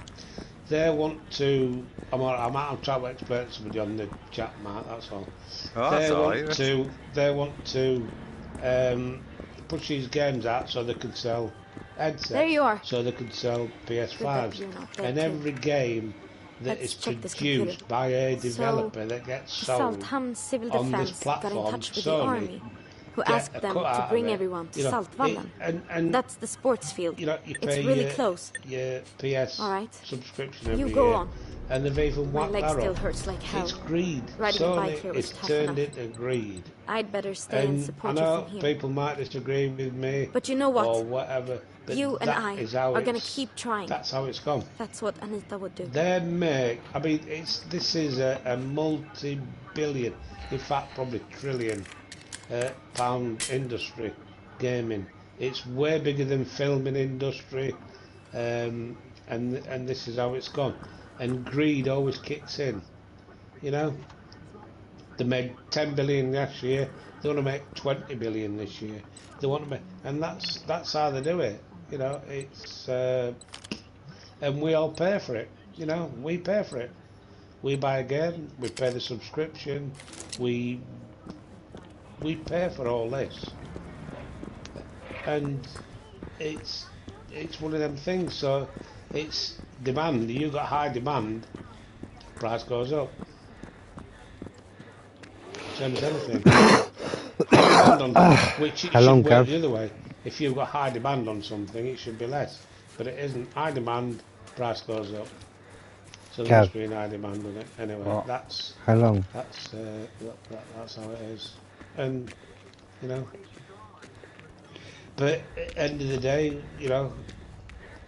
They want to. I'm trying to explain to somebody on the chat, Mark. That's all. Oh, they want to push these games out so they can sell headsets. There you are. So they can sell PS5s. And every game that is produced by a developer that gets sold on this platform, Sony, who asked them to bring everyone to Saltvallen. And that's the sports field. You know, you it's pay really close. Your PS subscription every year. You go on. And they've even My whacked leg that still up. hurts like hell. It's greed. Riding a bike here was Sony tough turned enough. into greed. I'd better stay and support you I from know here. people might disagree with me. But you know what? Or whatever. But you and I are going to keep trying. That's how it's gone. That's what Anita would do. They make. I mean, this is a multi-billion, in fact, probably trillion pound industry, gaming. It's way bigger than filming industry, and this is how it's gone. And greed always kicks in, you know. They made 10 billion last year. They want to make 20 billion this year. They want to make, and that's how they do it, you know. It's and we all pay for it, you know. We pay for it. We buy a game. We pay the subscription. We pay for all this, and it's one of them things. So it's demand. You got high demand, price goes up. Same as anything. Which it should work the other way. If you've got high demand on something, it should be less. But it isn't. High demand, price goes up. So there must be a high demand on it. Anyway, that's how long? That's how it is. And you know. But at the end of the day, you know,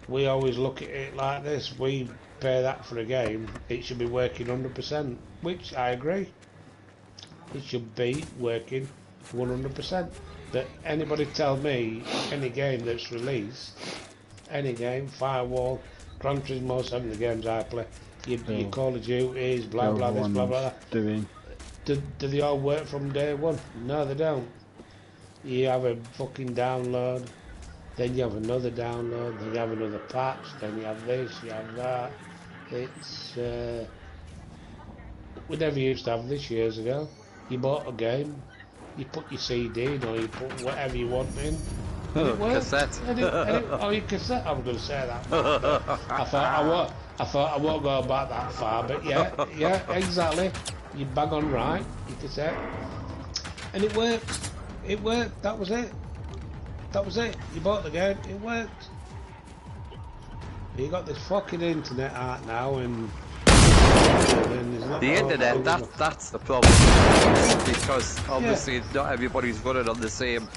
we always look at it like this. We pay that for a game. It should be working 100%, which I agree. It should be working 100%. But anybody tell me any game that's released, any game, Firewall, Gran Turismo, some of the games I play, your Call of Duty, blah blah this, blah blah that. Do they all work from day one? No, they don't. You have a fucking download, then you have another download, then you have another patch, then you have this, you have that. It's we never used to have this years ago. You bought a game, you put your CD in, or you put whatever you want in. Cassette. Oh, your cassette. I was going to say that. I thought I won't go back that far, but yeah, exactly. You bang on right, your cassette, and it worked. It worked. That was it. You bought the game. It worked. You got this fucking internet out now, and the internet. That's the problem, because obviously not everybody's running on the same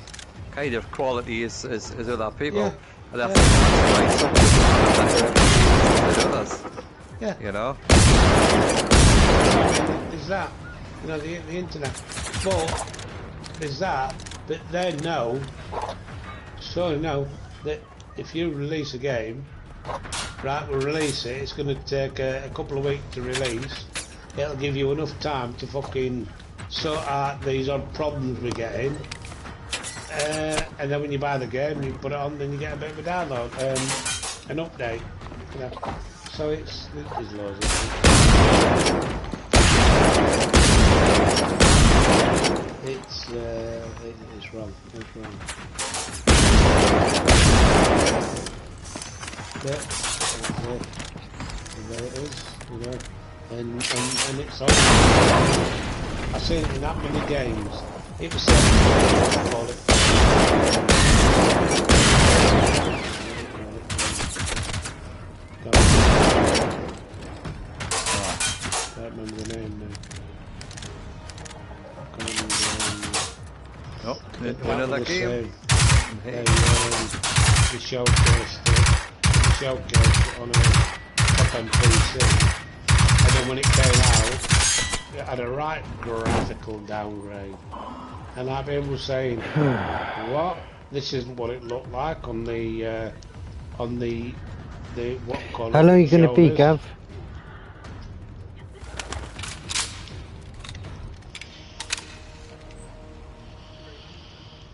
kind of quality as other people, and that's why some people are better than others. Yeah. You know. There's that. You know, the internet. But there's that. But they know, surely know, that if you release a game, right, we'll release it. It's going to take a couple of weeks to release. It'll give you enough time to fucking sort out these odd problems we're getting. And then when you buy the game, you put it on, then you get a bit of a download, an update. You know. So there's loads of things. It's wrong. It's wrong. Yeah, there it is, you know, and it's on. I've seen it in that many games. It was said, call it. Can't remember the name now. Oh, another game. They showcased it on a top-end PC, and then when it came out, it had a right graphical downgrade. And like people were saying, what? This isn't what it looked like on the what call it? How long are you going to be, Gav?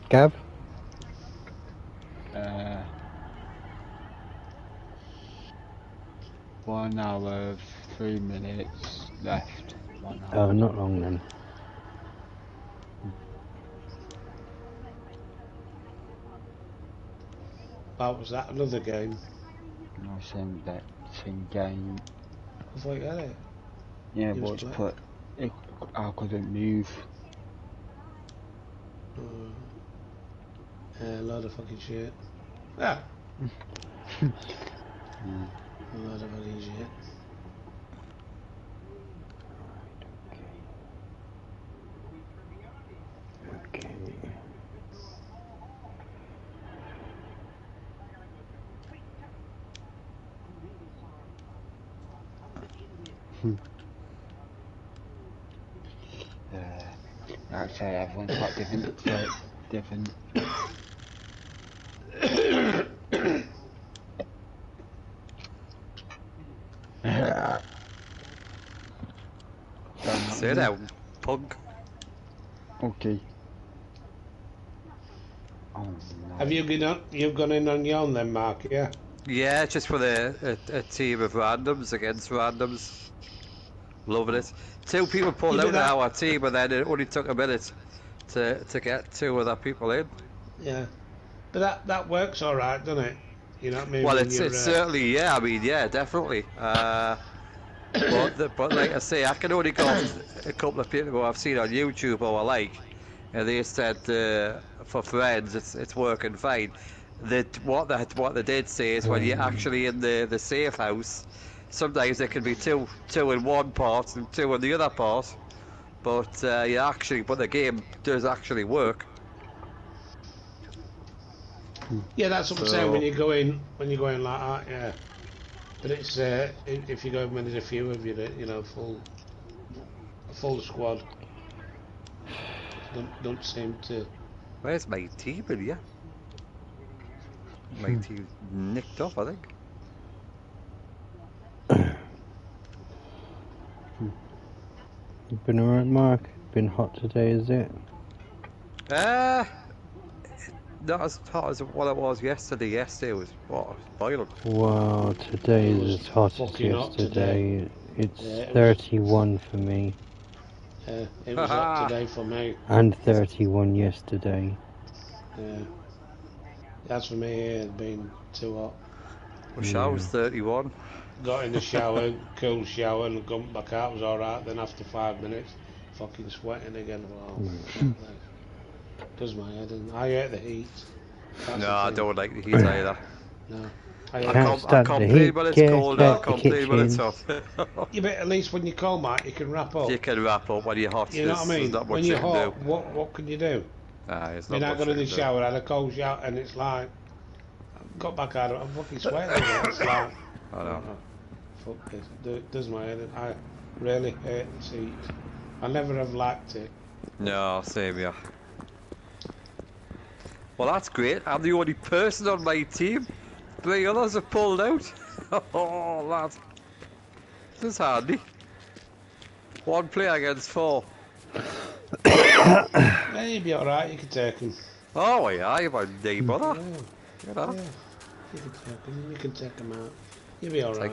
Gav? 1 hour, 3 minutes left. 1 hour. Oh, not long then. Was that another game? I was saying that same game. I thought you had it. Yeah, You was but playing. I couldn't move. A load of fucking shit. Ah! A load of fucking shit. Okay. Like I say, everyone's got different. Sit down, punk. Okay. Oh, no. Have you've gone in on your own then, Mark, yeah? Yeah, just with a team of randoms against randoms. Loving it. 2 people pulled Yeah, out but of that- our team, and then it only took a minute to get 2 other people in. Yeah. But that works alright, doesn't it? You know what I mean? Well, When it's you're, certainly, yeah. I mean, yeah, definitely. But like I say, I can only go off a couple of people who I've seen on YouTube who I like, and they said for friends it's working fine. What they did say is when you're actually in the safe house, sometimes there can be two in one part and 2 in the other part, but the game does actually work. yeah, that's what I'm saying when you go in like that, yeah. But it's if you go in when there's a few of you, you know, a full squad. Don't seem to. Where's my team in here? My team's nicked off, I think. You've been alright, Mark? Been hot today, is it? Not as hot as what it was yesterday. Yesterday was boiling. Wow, today It is was as hot as fucking hot yesterday. It's Yeah, it was- 31 for me. It was hot today for me. And 31 yesterday. Yeah. That's for me. It's been too hot. My shower's 31. Got in the shower, cool shower, and come back out. Was all right. Then after 5 minutes, fucking sweating again. Wow. Does my head in. I hate the heat. That's No, the I thing. don't like the heat either. No. I Can't stand the complain heat, when it's get cold, I out the complain when it's kitchen. hot. Yeah, but at least when you're cold, Mike, you can wrap up. You can wrap up when you're hot. You know what I There's mean? not much When you you're can hot, do. what can you do? It's You're not not much going to you the can do. shower, had a cold shower, and it's like, got back out of it, I'm fucking sweating again. It's like, I know. fuck this. Does my head in. Really hate the seat. I never have liked it. No, same here. Well, that's great. I'm the only person on my team. 3 others have pulled out. Oh, lad. This is handy. 1 player against 4. Yeah, you'll be alright, you can take him. Oh, yeah, you're my neighbour. Yeah, You know, yeah. You can take him, you can take him out. You'll be alright.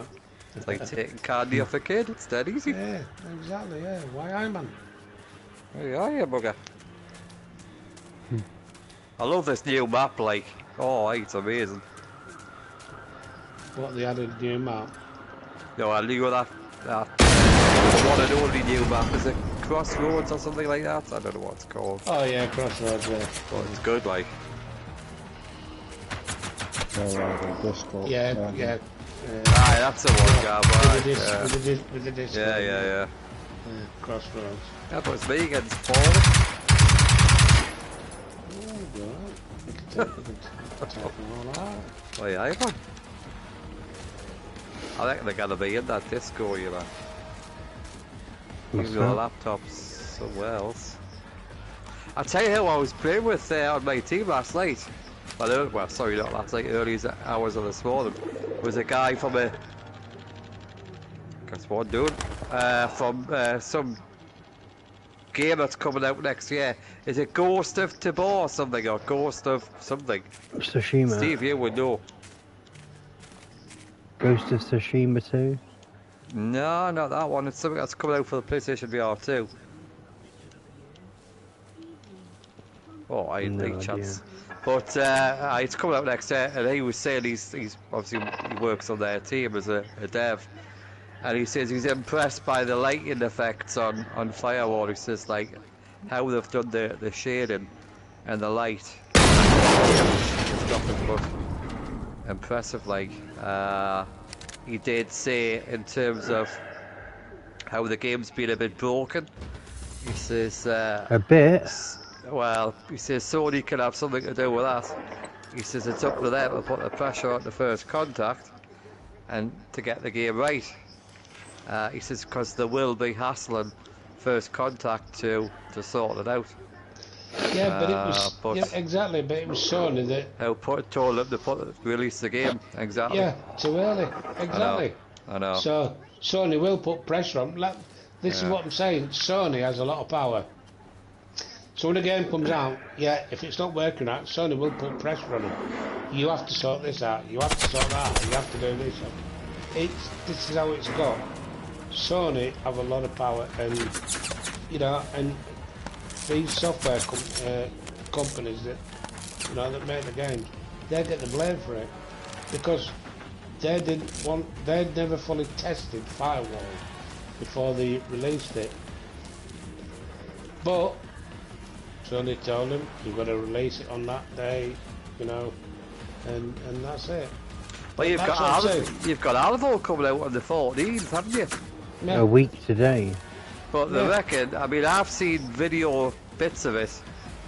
it's like taking candy off a kid. It's dead easy. Yeah, exactly, yeah. Why I, man? There you are, you bugger. I love this new map, like. Oh, it's amazing. What, they added a new map? No, I knew that one and only new map. Is it Crossroads or something like that? I don't know what it's called. Oh yeah, Crossroads, yeah. But it's good, like. Yeah, yeah. Aye, that's the one, Gav. With the disc, with the disc. Yeah. Crossroads. Yeah, but it's me against 4. Oh, right. You can take them all out. Oh, yeah, man. I think they're gonna be in that disco, you know. What's Using the that? laptops somewhere else. I'll tell you who I was playing with on my team last night. Well, sorry, not last night, early hours of this morning. Was a guy from a... Guess what I'm doing? From some game that's coming out next year. Is it Ghost of Tabor or something? Or Ghost of something? Tsushima. Steve, you would know. Ghost of Tsushima 2. No, not that one. It's something that's coming out for the PlayStation VR 2. Oh, I had No big chance. idea. But it's coming out next year, and he was saying he's obviously he works on their team as a dev, and he says he's impressed by the lighting effects on Firewall. He says like how they've done the shading and the light. It's nothing but impressive. Like he did say in terms of how the game's been a bit broken. He says A bit. well, he says Sony can have something to do with that. He says it's up to them to put the pressure on the First Contact and to get the game right. He says because they will be hassling First Contact to sort it out. Yeah, but it was yeah, exactly. But it was Sony that Told them to release the game exactly. yeah, too early. Exactly. I know. So Sony will put pressure on. This is what I'm saying. Sony has a lot of power. So when a game comes out, yeah, if it's not working out, Sony will put pressure on them. You have to sort this out. You have to sort that out. You have to do this. This is how it's got. Sony have a lot of power, and you know, and these software companies that that make the games, they get the blame for it because they'd never fully tested Firewall before they released it. But Sony told him you've got to release it on that day, and that's it. Well, you've got Alvo coming out on the 14th, haven't you? Yeah. A week today. But they reckon, I mean, I've seen video bits of it,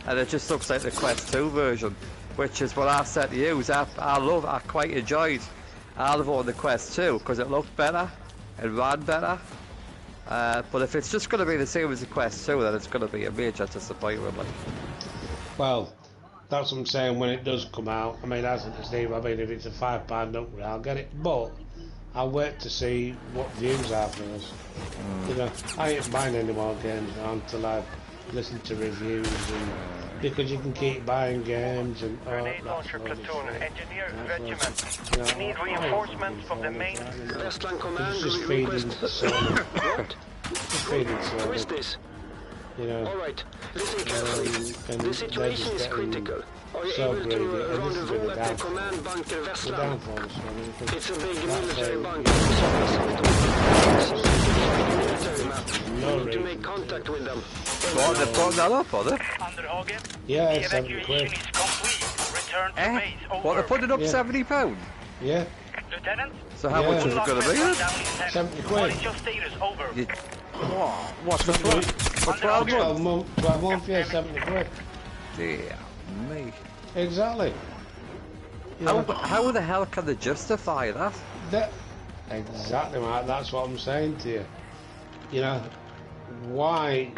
and it just looks like the Quest 2 version, which is what I said to you. I quite enjoyed Alvo on the Quest 2 because it looked better, it ran better. But if it's just going to be the same as the Quest 2, then it's going to be a major disappointment. Like. Well, that's what I'm saying. When it does come out, I mean, as it is, Steve, I mean, if it's a £5 upgrade, I'll get it. But I'll wait to see what views are for us. I ain't buying any more games now until I've listened to reviews, and because you can keep buying games and. Grenade launcher platoon, engineer regiment. We need reinforcements from the main. Westland Command Just feeding request. Sony. Just feeding Who is Sony. this? All right, listen carefully. The situation is critical. Are you so able greedy, to and this is rendezvous the at the command bunker the Westland? downfall of Sony. Because It's a big that military way- bunker. Military map. No We need to reason. make contact with them. What, they've put that up, are they? Underhagen, Yeah, the it's 70 evacuation quid. is complete. Return to base. Over. What, they're putting up Yeah. £70? Yeah, Lieutenant, So how Yeah. much is it going to be then? down in 10. 70 What quid. is your status? Over. What's for 12 12 months? 12 months, yeah, 70 quid. Dear me. Exactly. Yeah. How the hell can they justify that? Exactly, mate. That's what I'm saying to you. You know, why?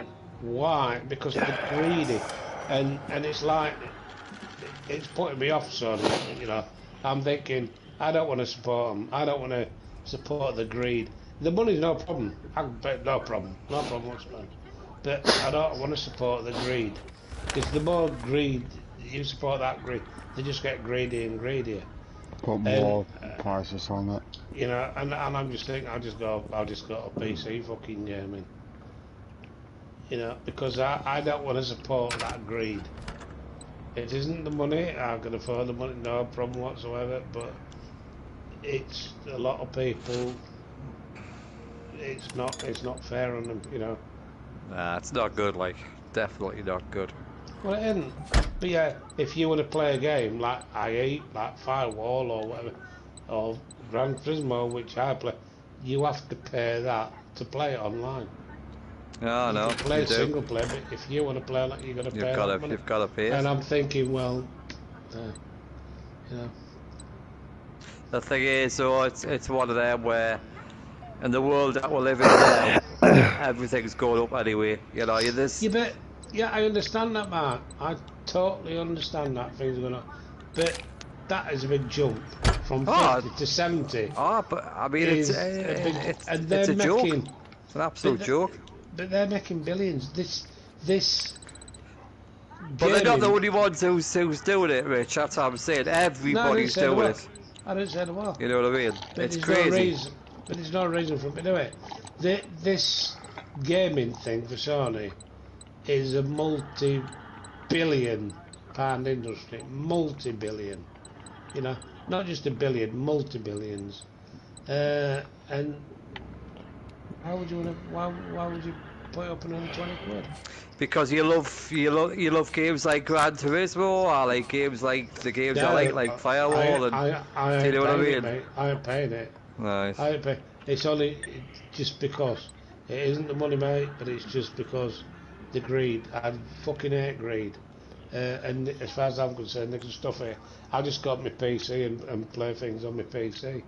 Because they're greedy, and it's like it's putting me off, son. You know, I'm thinking I don't want to support them. I don't want to support the greed. The money's no problem. No problem whatsoever. But I don't want to support the greed, because the more greed you support, that greed, they just get greedier and greedier. Put more prices on it. You know, and I'm just thinking, I'll just go to PC fucking gaming. You know, because I don't want to support that greed. It isn't the money, I can afford the money, no problem whatsoever, but it's a lot of people, it's not fair on them, you know. Nah, it's not good, like, definitely not good. Well, it isn't. But yeah, if you want to play a game like IE, like Firewall or whatever, or Gran Turismo, which I play, you have to pay that to play it online. Oh, no, You can play you do. single player, but if you want to play that, you've got to pay that money. You've got to pay it. And I'm thinking, well, you know. The thing is, though, it's one of them where, in the world that we're living in now, everything's going up anyway. You know, Yeah, I understand that, Mark. I totally understand that things are going up. But that is a big jump from 50 to 70. Oh, but I mean, it's a joke. It's an absolute joke. But they're making billions. This. But they're not the only ones who's doing it, Rich. That's what I'm saying. Everybody's doing it. I didn't say the word. You know what I mean? But it's crazy. But there's no reason for it. But anyway, this gaming thing for Sony is a multi-billion pound industry. Multi-billion. You know, not just a billion, multi-billions. And why would you put it up another 20 quid? Because you love games like Gran Turismo, or like games like the games I like Firewall, and I you know what I mean? Mate. I ain't paying it. Nice. I ain't paying. It's only just because it isn't the money, mate, but it's just because the greed. I fucking hate greed. And as far as I'm concerned, they can stuff it. I just got my PC and play things on my PC.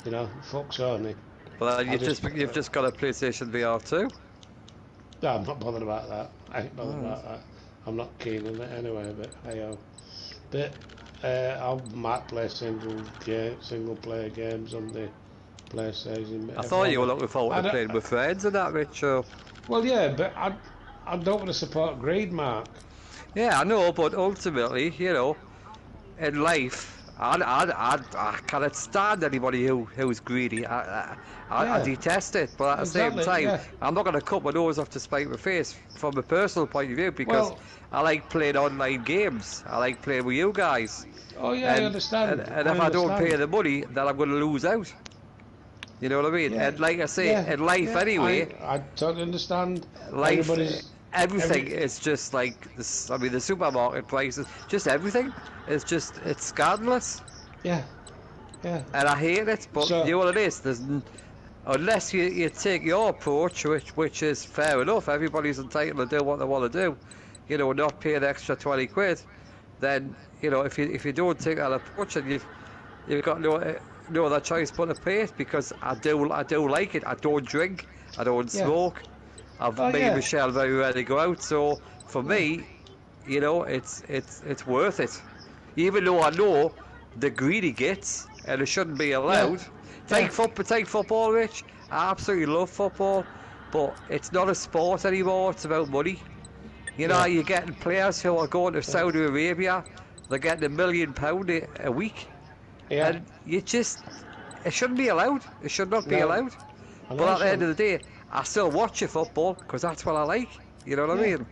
You know, fuck Sony. Well, you've just got a PlayStation VR too. No, I'm not bothered about that. I ain't bothered about that. I'm not keen on it anyway, but hey-oh. But I might play single player games on the PlayStation. I thought you were looking forward to playing with friends and that, Rich. Well, yeah, but I don't want to support greed, Mark. Yeah, I know, but ultimately, you know, in life, I cannot stand anybody who's greedy. I detest it, but at the same time, I'm not going to cut my nose off to spite my face from a personal point of view, because I like playing online games. I like playing with you guys. Oh yeah, I understand. And if I don't pay the money, then I'm going to lose out. You know what I mean? Yeah. And like I say, in life anyway, I totally understand. Life, everything is just like this. I mean, the supermarket prices, just everything. It's scandalous. Yeah. And I hate it, but you know what it is? Unless you take your approach, which is fair enough, everybody's entitled to do what they want to do, you know, not pay an extra 20 quid, then, you know, if you don't take that approach, and you've got no other choice but to pay it, because I do like it. I don't drink, I don't smoke, I've made Michelle very ready to go out, so for me, you know, it's worth it. Even though I know the greedy gets, and it shouldn't be allowed. Take football, Rich. I absolutely love football, but it's not a sport anymore. It's about money. You know, you're getting players who are going to Saudi Arabia. They're getting £1 million a week, and it shouldn't be allowed. It should not be allowed. But at the end of the day, I still watch your football because that's what I like. You know what I mean?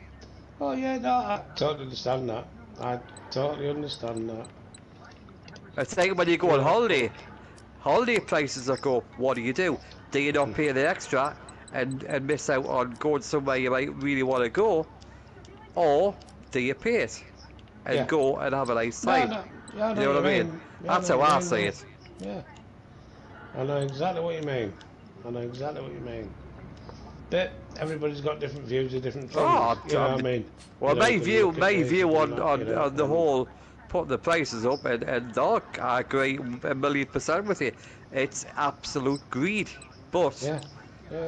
Oh yeah, no, I totally understand that. I totally understand that. It's like when you go on holiday. Holiday prices are go. What do? Do you not pay the extra and miss out on going somewhere you might really want to go, or do you pay it and go and have a nice time? You know what I mean? That's how I see it. Yeah, I know exactly what you mean. But everybody's got different views of different things. You know what I mean? Well, my view on the whole, put the prices up, and I agree 1,000,000% with you. It's absolute greed. But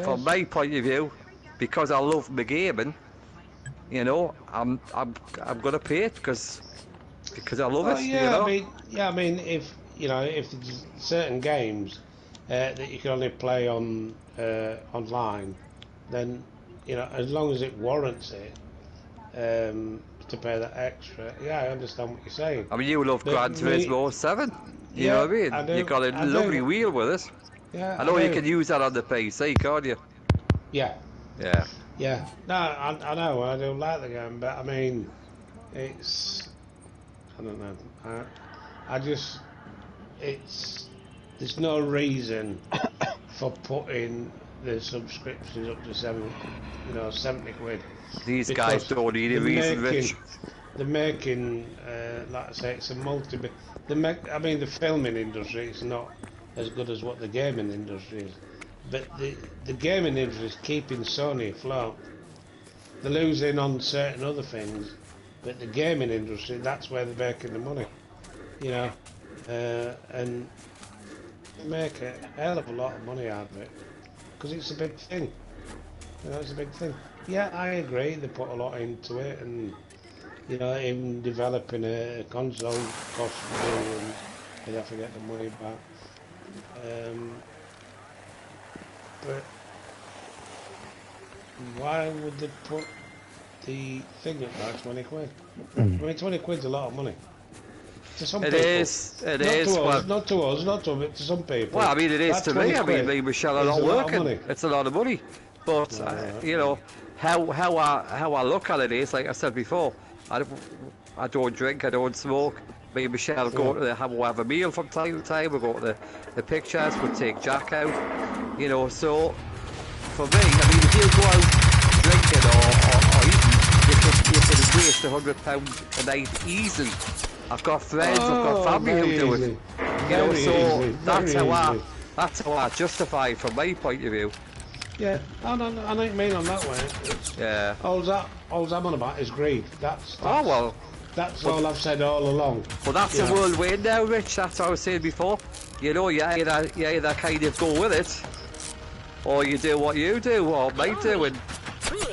from my point of view, because I love my gaming, you know, I'm gonna pay it because I love it. Yeah, You know? I mean, if you know, if there's certain games that you can only play on online, then you know, as long as it warrants it to pay that extra, yeah, I understand what you're saying. I mean, you love But Gran Turismo 7. You yeah, know what I mean? I do, You got a I lovely do. wheel with it. Yeah, I know you do. can use that on the PC, can't you? Yeah, Yeah. yeah. No, I know. I do like the game, but I mean, it's I don't know. I just there's no reason for putting the subscriptions up to 70 quid. These guys Because don't need a reason, Rich. they're making, like I say, it's a I mean, the filming industry is not as good as what the gaming industry is, but the gaming industry is keeping Sony afloat. They're losing on certain other things, but the gaming industry, that's where they're making the money, you know, and they make a hell of a lot of money out of it because it's a big thing. You know, it's a big thing. Yeah, I agree. They put a lot into it, and you know, even developing a console costs money, and they have to get the money back. But why would they put the thing up by 20 quid? I mean, 20 quid's a lot of money. To some people. It not is. To us, Well, not to us, not to them, but to some people. well, I mean, it is That to me. 20 I mean, quid me and Michelle are is not a lot of working. money. It's a lot of money. But, you know, how I look at it is, like I said before, I don't drink, I don't smoke. Me and Michelle go to have a meal from time to time. We go to the pictures, we take Jack out. You know, so for me, I mean, if you go out drinking or eating, you can waste £100 a night easily. I've got friends, I've got family who do it. You know, so that's how I justify it from my point of view. Yeah, I know what you mean on that way. Yeah. All I'm on about is greed. That's well. That's all I've said all along. Well, that's the world we're in now, Rich. That's what I was saying before. You know, you either kind of go with it, or you do what you do, or might do, and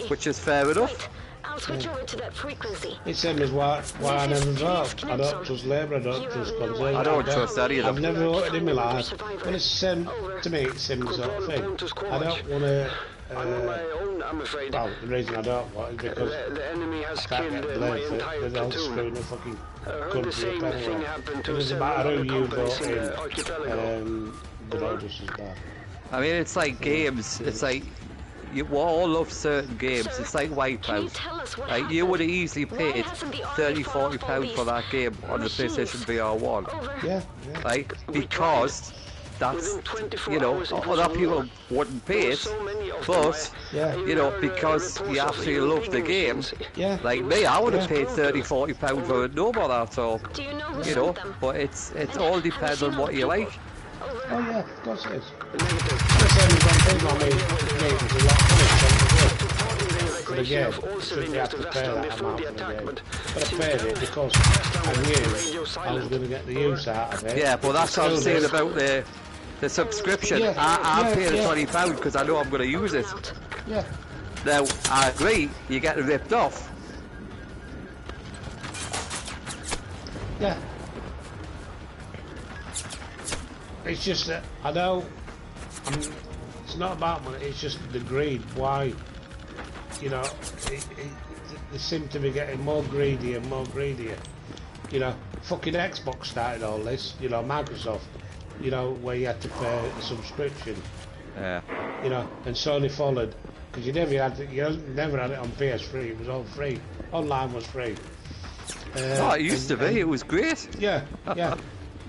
which is fair enough. I'll switch over to that frequency. It's same as why I never vote. I don't trust Labour, I don't trust Conservative. I don't trust any of them. I've never voted in my life. Well, it's the same, to me, it's the same sort of thing. I don't want to... I'm on my own, I'm afraid. Well, the reason I don't want is because the enemy has I can't killed get my blamed for entire it. They're all platoon. screwing the fucking heard the country same up thing anyway. happened It to doesn't several matter who other you companies vote in the in. archipelago. They're all just as bad. I mean, it's like games. It's like we all love certain games. It's like Wipeout. Like you would have easily paid £30–40 for that game on the PlayStation VR 1. Yeah. Right? Because that's, you know, other people wouldn't pay it, but you know, because you absolutely love the game. Like me, I would have paid £30–40 for it, no more at all. You know, but it's all depends on what you like. Oh yeah, of course it is. The same as on film, I mean, it's a lot of money for the game. Shouldn't you have to pay that amount for the game? But I paid it because I knew I was going to get the use out of it. Yeah, but that's what I'm saying about the subscription. I pay the £20 because I know I'm going to use it. Yeah. Now, I agree, you get ripped off. Yeah. It's just that I know. It's not about money. It's just the greed. Why? You know, they seem to be getting more greedy and more greedier. You know, fucking Xbox started all this. You know, Microsoft. You know, where you had to pay a subscription. Yeah. You know, and Sony followed because you never had it on PS3. It was all free. Online was free. Oh, it used to be. It was great. Yeah.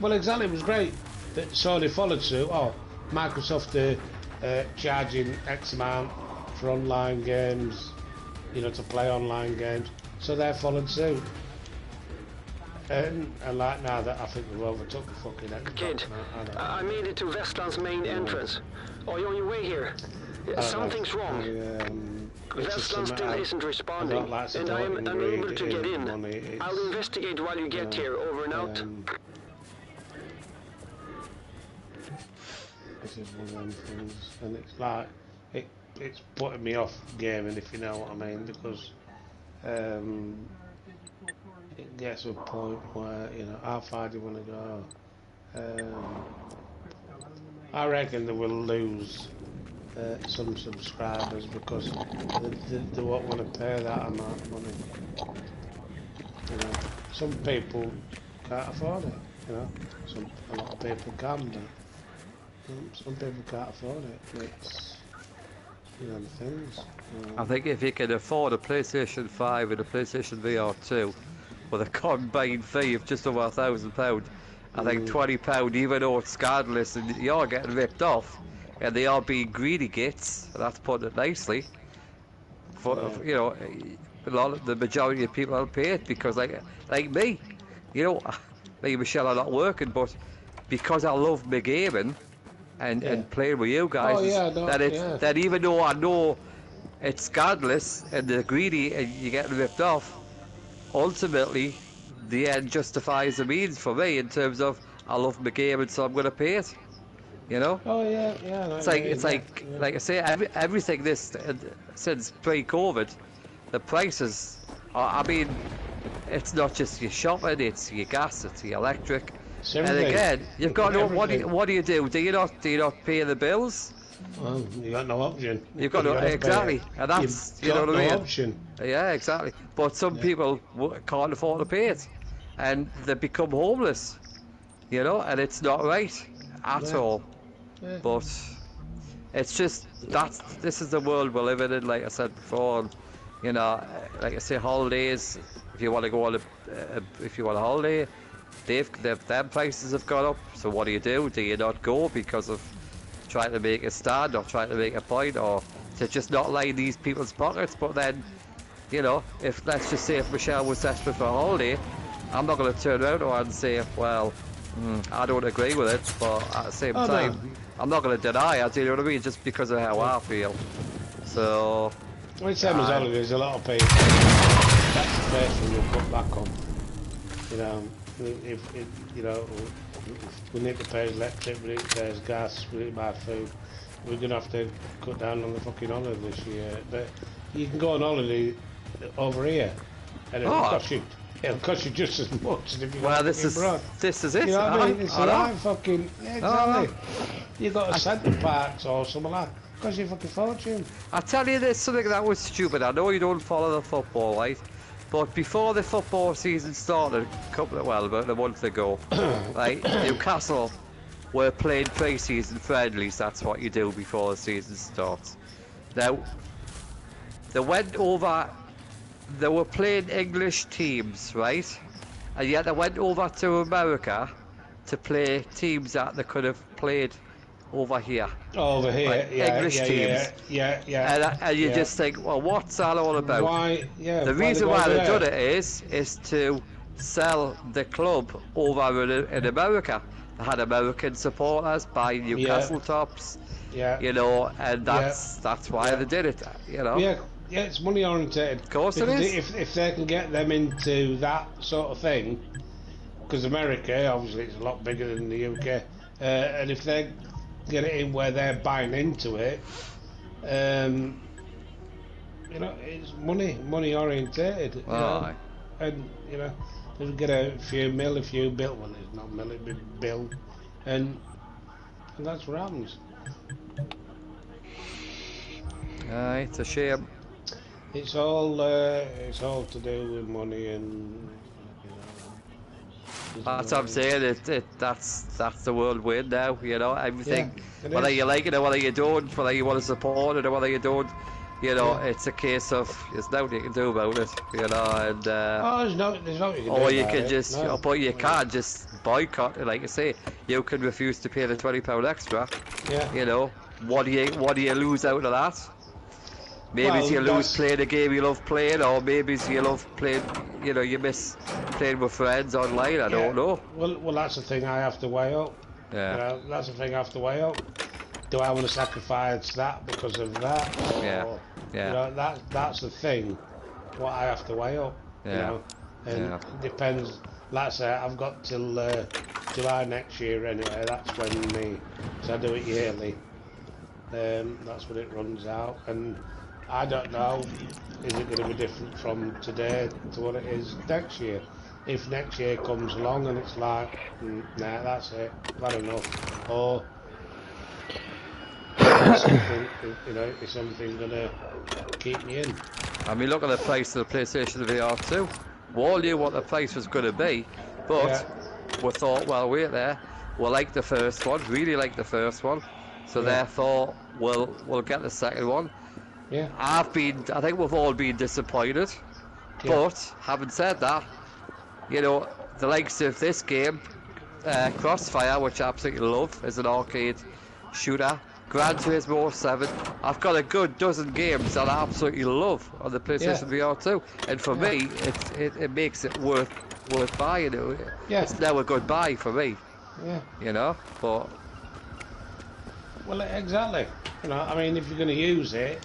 Well, exactly. It was great. But Sony followed suit. Oh, Microsoft charging X amount for online games, you know, to play online games. So they followed suit. And like now that I think we've overtook the fucking Xbox. Kid, I made it to Vestland's main entrance. Are you on your way here? Something's wrong. Vestland still isn't responding, and I am unable to get in. I'll investigate while you get here. Over and out. This is one of them things, and it's like it's putting me off gaming, if you know what I mean, because it gets to a point where, you know, how far do you want to go? I reckon they will lose some subscribers because they won't want to pay that amount of money. You know, some people can't afford it. You know, a lot of people can, but some people can't afford it. It's, you know, the things. I think if you can afford a PlayStation 5 and a PlayStation VR 2 with a combined fee of just over £1,000, I think £20, even though it's scandalous and you're getting ripped off, and they are being greedy gits, that's putting it nicely. You know, a lot of the majority of people will pay it because, like me, you know, me and Michelle are not working, but because I love my gaming and playing with you guys, that even though I know it's scandalous and they're greedy and you're getting ripped off, ultimately the end justifies the means for me in terms of I love my gaming, so I'm going to pay it. You know? Oh yeah. It's like I say, everything this since pre-COVID, the prices are, I mean, it's not just your shopping, it's your gas, it's your electric, and again, you've got no. What do you do? Do you not pay the bills? Well, you got no option. You've got no exactly, and that's you know what I mean. Option. Yeah, exactly. But some people can't afford to pay it, and they become homeless. You know, and it's not right at all. Yeah. But it's just this is the world we're living in. Like I said before, and, you know, like I say, holidays. If you want to go on if you want a holiday, their prices have gone up. So what do? Do you not go because of trying to make a stand or trying to make a point or to just not line these people's pockets? But then, you know, if let's just say if Michelle was desperate for a holiday, I'm not going to turn around to her and say, well, I don't agree with it, but at the same time, no. I'm not going to deny it, you know what I mean, just because of how I feel. So... Well, it's same as holidays, a lot of people, that's the first thing you'll cut back on. You know, if you know, if we need to pay electric, we need to pay gas, we need to buy food, we're going to have to cut down on the fucking holiday this year. But you can go on holiday over here, and it'll cost you just as much as if you go abroad. This is it. You know what I mean? It's like fucking... Yeah, exactly. You've got a centre parks or something like that. Cost you a fucking fortune. I tell you, there's something that was stupid. I know you don't follow the football, right? But before the football season started, about a month ago, right, Newcastle were playing pre-season friendlies. That's what you do before the season starts. Now, they went over... They were playing English teams, right? And yet they went over to America to play teams that they could have played over here. Over here, like English teams. Yeah. And you just think, well, what's that all about? Why? Yeah. The reason why they've done it is to sell the club over in America. They had American supporters buying Newcastle tops. Yeah. You know, and that's why they did it. You know. Yeah, it's money orientated. Of course it is. If they can get them into that sort of thing, because America obviously it's a lot bigger than the UK, and if they get it in where they're buying into it, you know, it's money orientated. You know? And you know, they get a few bill. Well, it's not mill, it'd be bill, and that's what happens. It's a shame. It's all to do with money and. You know, that's what I'm saying. That's the world we're in now. You know, everything. Yeah, whether you like it or whether you don't, whether you want to support it or whether you don't, you know, it's a case of there's nothing you can do about it. You know, and. There's nothing you can do. Or you can just, but you can't just boycott it. Like I say, you can refuse to pay the £20 extra. Yeah. You know, what do you lose out of that? Maybe you lose playing a game you love playing, or maybe you love playing, you know, you miss playing with friends online, I don't know. Well, that's the thing I have to weigh up. Yeah. You know, that's the thing I have to weigh up. Do I want to sacrifice that because of that? Or, yeah. You know, that's the thing, what I have to weigh up. Yeah. You know, and it depends. Like I say, I've got till July next year anyway, that's when so I do it yearly. That's when it runs out, and I don't know, is it going to be different from today to what it is next year? If next year comes along and it's like, nah, that's it, I've had enough, or is something, is something going to keep me in? I mean, look at the price of the PlayStation VR 2. We all knew what the price was going to be, but we thought, well, wait there, we like the first one, really like the first one, so therefore we'll get the second one. Yeah. I think we've all been disappointed, but having said that, the likes of this game, Crossfire, which I absolutely love, is an arcade shooter. Gran Turismo 7. I've got a good dozen games that I absolutely love on the PlayStation VR 2, and for me, it makes it worth buying. It's now a good buy for me. Yeah. But well, exactly. I mean, if you're going to use it,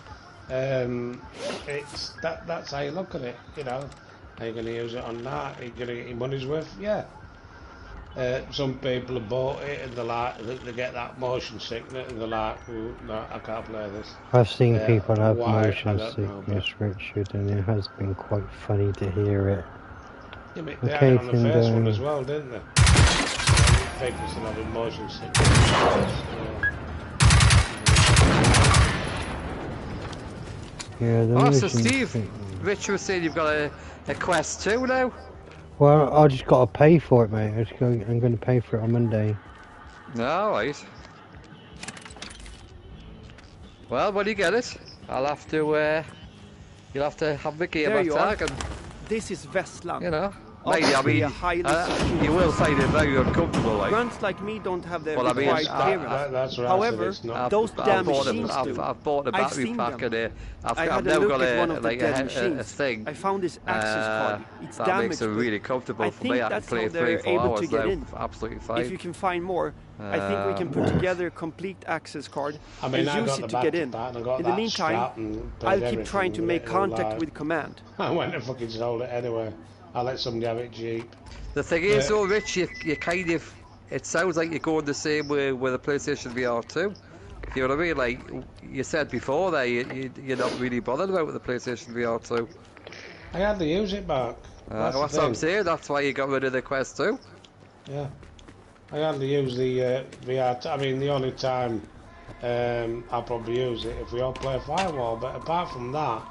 it's that's how you look at it. Are you going to use it on that? Are you going to get your money's worth? Yeah. Some people have bought it and they get that motion sickness and they're like, no, I can't play this. I've seen people have motion sickness, Richard, and it has been quite funny to hear it. Yeah, but they had it on the first one as well, didn't they? People still having motion sickness. Yeah, so Steve, Rich was saying you've got a Quest 2 now? Well, I just got to pay for it, mate. I'm going to pay for it on Monday. Alright. Well, when you get it, I'll have to, you'll have to have the game attack and... This is Vestland. Maybe, I mean, you will find it very uncomfortable, like. Grunts like me don't have the required clearance. That's right. However, those damn machines do. I've bought a battery pack and I've now got a thing. I found this access card. It's that damaged. Makes it really comfortable for me. I can play 3-4 hours now. Absolutely fine. If you can find more, I think we can put together a complete access card and use it to get in. In the meantime, I'll keep trying to make contact with command. I went to fucking sold it anyway. I'll let somebody have it cheap. The thing is, though, Rich, you kind of... It sounds like you're going the same way with the PlayStation VR 2. You know what I mean? Like you said before there, you're not really bothered about the PlayStation VR 2. I hardly use it, Mark. That's what I'm saying. That's why you got rid of the Quest 2. Yeah. I hardly use the VR 2. I mean, the only time I'll probably use it if we all play Firewall. But apart from that...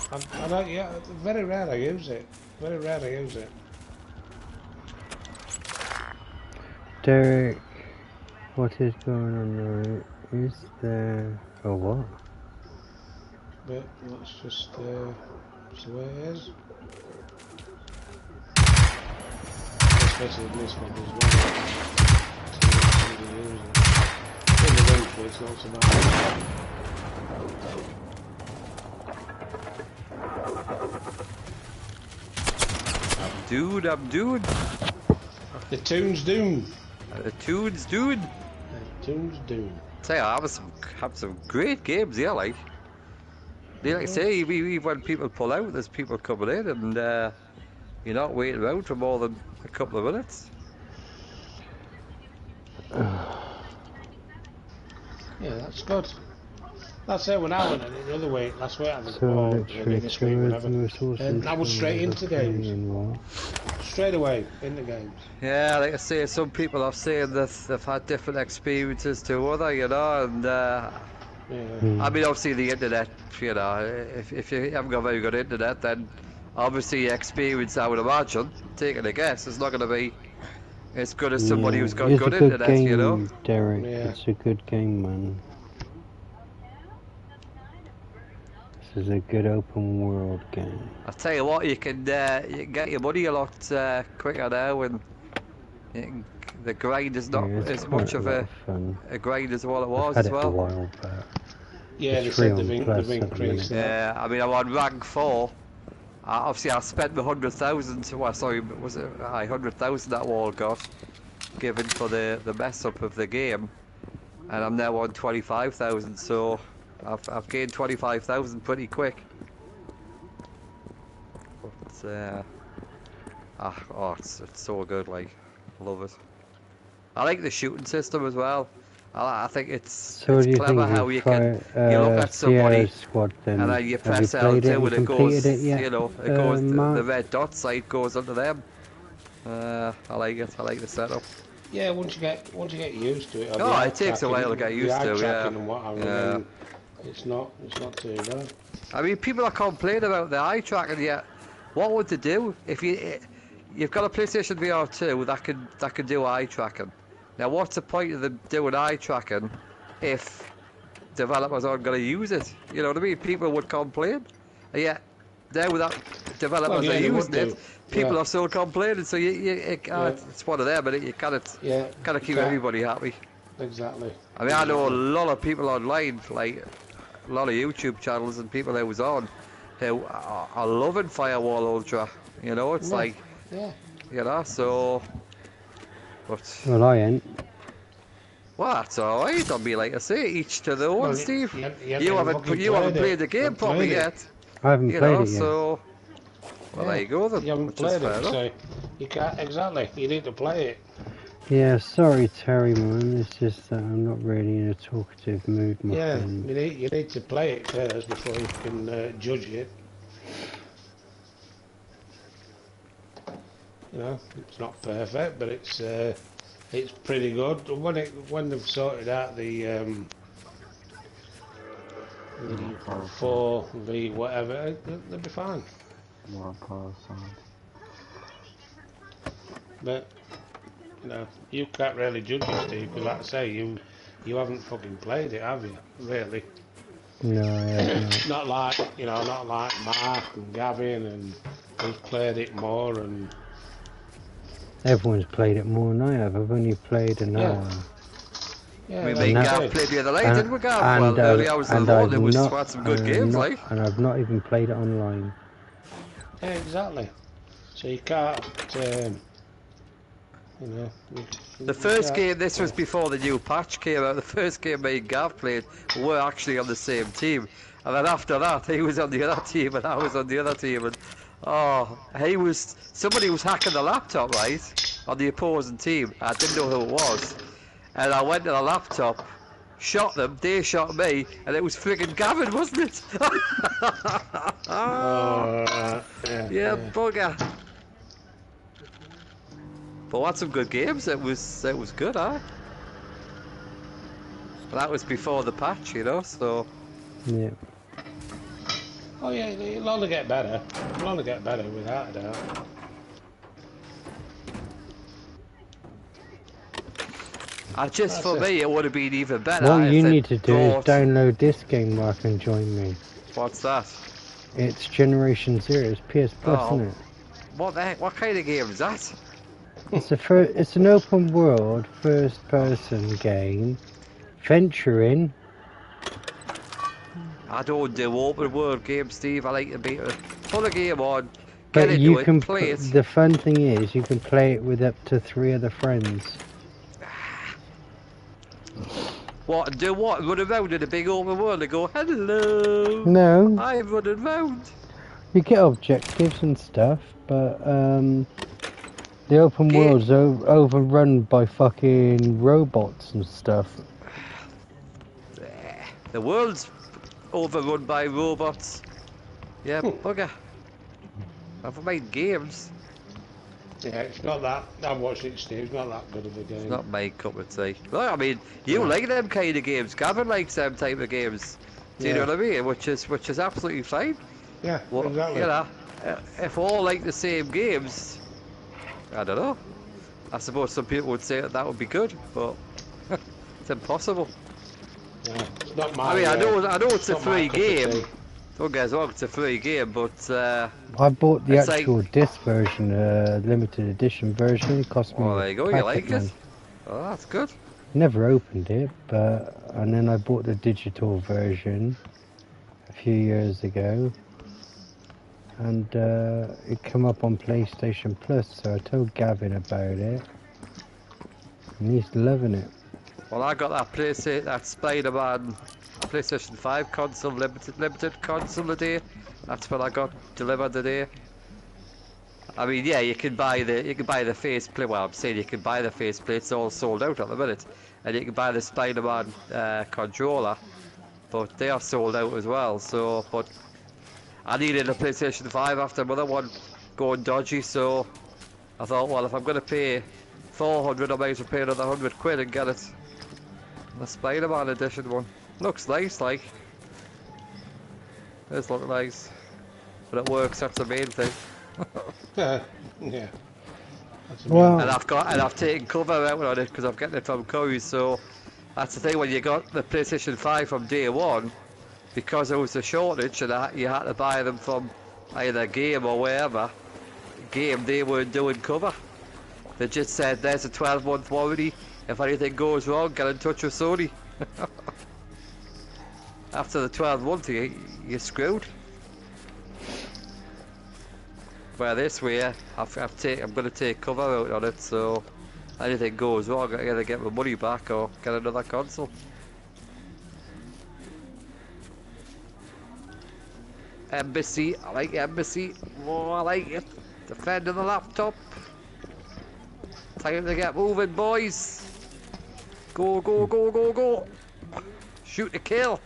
I don't, very rare I use it. Very rare I use it. Derek, what is going on there? Is there... Oh, what? But let's just... it's the way it is. Especially this one as well. In the winter it's not so bad. I'm dude. The tune's doom. The tune's dude. The tune's doom. Say, I have some great games here, like. Like I say, when people pull out, there's people coming in, and you're not waiting around for more than a couple of minutes. Yeah, that's good. That's it. When I went in the other week last week, I think I was straight into games. Straight away into games. Yeah, like I say, some people are saying that they've had different experiences to other, and I mean, obviously the internet, if you haven't got very good internet, then obviously your experience, I would imagine, taking a guess, is not going to be as good as somebody who's got good internet, game, Derek. It's a good game, man. This is a good open world game. I tell you what, you can get your money a lot quicker now, and the grind is not as much of a grind as what it was as well. A while back. Yeah, they said they've increased. Yeah, I mean, I'm on rank 4. Obviously, I spent the 100,000. Well, sorry, was it 100,000 that wall got given for the mess up of the game, and I'm now on 25,000. So I've gained 25,000 pretty quick. But it's so good. Like, I love it. I like the shooting system as well. I think it's So do you clever think how you you try you look at somebody Sierra Squad then? and then you Have you press played it L2 and and it goes, completed it yet? you know, it goes the Mark? red dot side goes onto them. I like it. I like the setup. Yeah, once you get used to it, or the Oh, eye it takes a while to get the used eye to. tracking Yeah. and what have you, Yeah. then it's not too bad. I mean, people are complaining about the eye tracking yet. What would they do if you've got a PlayStation VR 2 that can do eye tracking? Now, what's the point of them doing eye tracking if developers aren't going to use it? You know what I mean? People would complain. And yet, now that developers are using it, people are still complaining. So it's one of them, but you can't keep everybody happy. Exactly. I mean, I know a lot of people online, like a lot of YouTube channels and people who's on, who are loving Firewall Ultra. You know, it's like, you know, so. But, well, I ain't. Well, that's alright. I mean, like I say, each to their own, Steve. You haven't played the game properly yet. I haven't played it yet. So, well, there you go then. You haven't played it, so you can't, exactly. You need to play it. Yeah, sorry Terry, man. It's just that I'm not really in a talkative mood, my friend. You need to play it first before you can judge it. You know, it's not perfect, but it's pretty good. When they've sorted out the 4v whatever, they'll be fine. But you know, you can't really judge it, Steve, because like I say, you haven't fucking played it, have you? Really? No, I haven't. Not like Mark and Gavin and who's played it more and. Everyone's played it more than I have. I've only played an hour. Yeah, we made Gav play the other night, didn't we, Gav? Well, early hours of the morning, we had some good games, like. And I've not even played it online. Yeah, exactly. So you can't, you know. The first game, this was before the new patch came out. The first game me and Gav played, we were actually on the same team. And then after that, he was on the other team and I was on the other team. And somebody was hacking the laptop, right, on the opposing team. I didn't know who it was. And I went to the laptop, shot them, they shot me, and it was friggin' Gavin, wasn't it? Yeah, bugger. But we had some good games. It was good, huh? That was before the patch, you know, so. Yeah. Oh yeah, it'll only get better. It'll only get better without a doubt. For me, it would have been even better. What you need to do is download this game, Mark, and join me. What's that? It's Generation Zero. It's PS Plus, isn't it? What the heck? What kind of game is that? It's an open world, first-person game. Venturing. I don't do open world games, Steve. I like to put a game on, get into it, play it. The fun thing is, you can play it with up to 3 other friends. What? Do what? Run around in a big open world and go, hello! No. I'm running around. You get objectives and stuff, but the open world's overrun by fucking robots and stuff. The world's overrun by robots. Yeah, bugger. Never mind games. Yeah, it's not that. I've watched it, Steve. It's not that good of a game. It's not my cup of tea. Well, I mean, you like them kind of games. Gavin likes them type of games. Do you know what I mean? Which is absolutely fine. Yeah, exactly. You know, if we all like the same games, I don't know. I suppose some people would say that would be good, but it's impossible. Yeah, it's not my. I mean, I know it's a free game. Don't get us wrong, it's a free game, but I bought the actual disc version, limited edition version. It cost me. Oh, there you go. You like it? Oh, that's good. Never opened it, and then I bought the digital version a few years ago, and it came up on PlayStation Plus. So I told Gavin about it, and he's loving it. Well, I got that Spider-Man PlayStation 5 console, limited console today. That's what I got delivered today. I mean, yeah, you can buy the faceplate. Well, I'm saying you can buy the faceplate. It's all sold out at the minute. and you can buy the Spider-Man controller, but they are sold out as well. So, but I needed a PlayStation 5 after another one going dodgy, so I thought, well, if I'm going to pay 400, I might as well pay another 100 quid and get it. The Spider-Man edition one. Looks nice, like. It does look nice. But it works, that's the main thing. Yeah. Well, and I've taken cover out on it because I'm getting it from Curry's, so that's the thing when you got the PlayStation 5 from day one, because there was a shortage and you had to buy them from either Game or wherever. Game, they weren't doing cover. They just said there's a 12-month warranty. If anything goes wrong, get in touch with Sony. After the 12th month, you're screwed. Where this way, I'm going to take cover out on it, so anything goes wrong, I either get my money back or get another console. Embassy, I like Embassy. Oh, I like it. Defending the laptop. Time to get moving, boys. Go, go, go, go, go. Shoot to kill.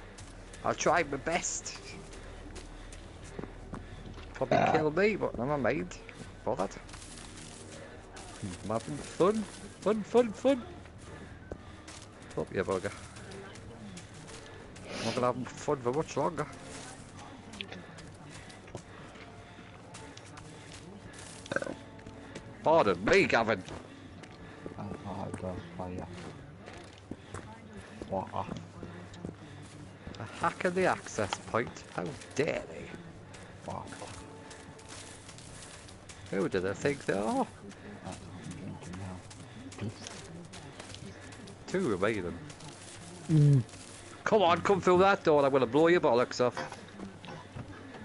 I'll try my best. Probably kill me, but never mind. Bothered. I'm having fun. Fun, fun, fun. Up you bugger. I'm not gonna have fun for much longer. Pardon me, Gavin. What? A hack of the access point? How dare they? Fuck. Who do they think they are? Two remaining. Come on, come through that door, I'm gonna blow your bollocks off.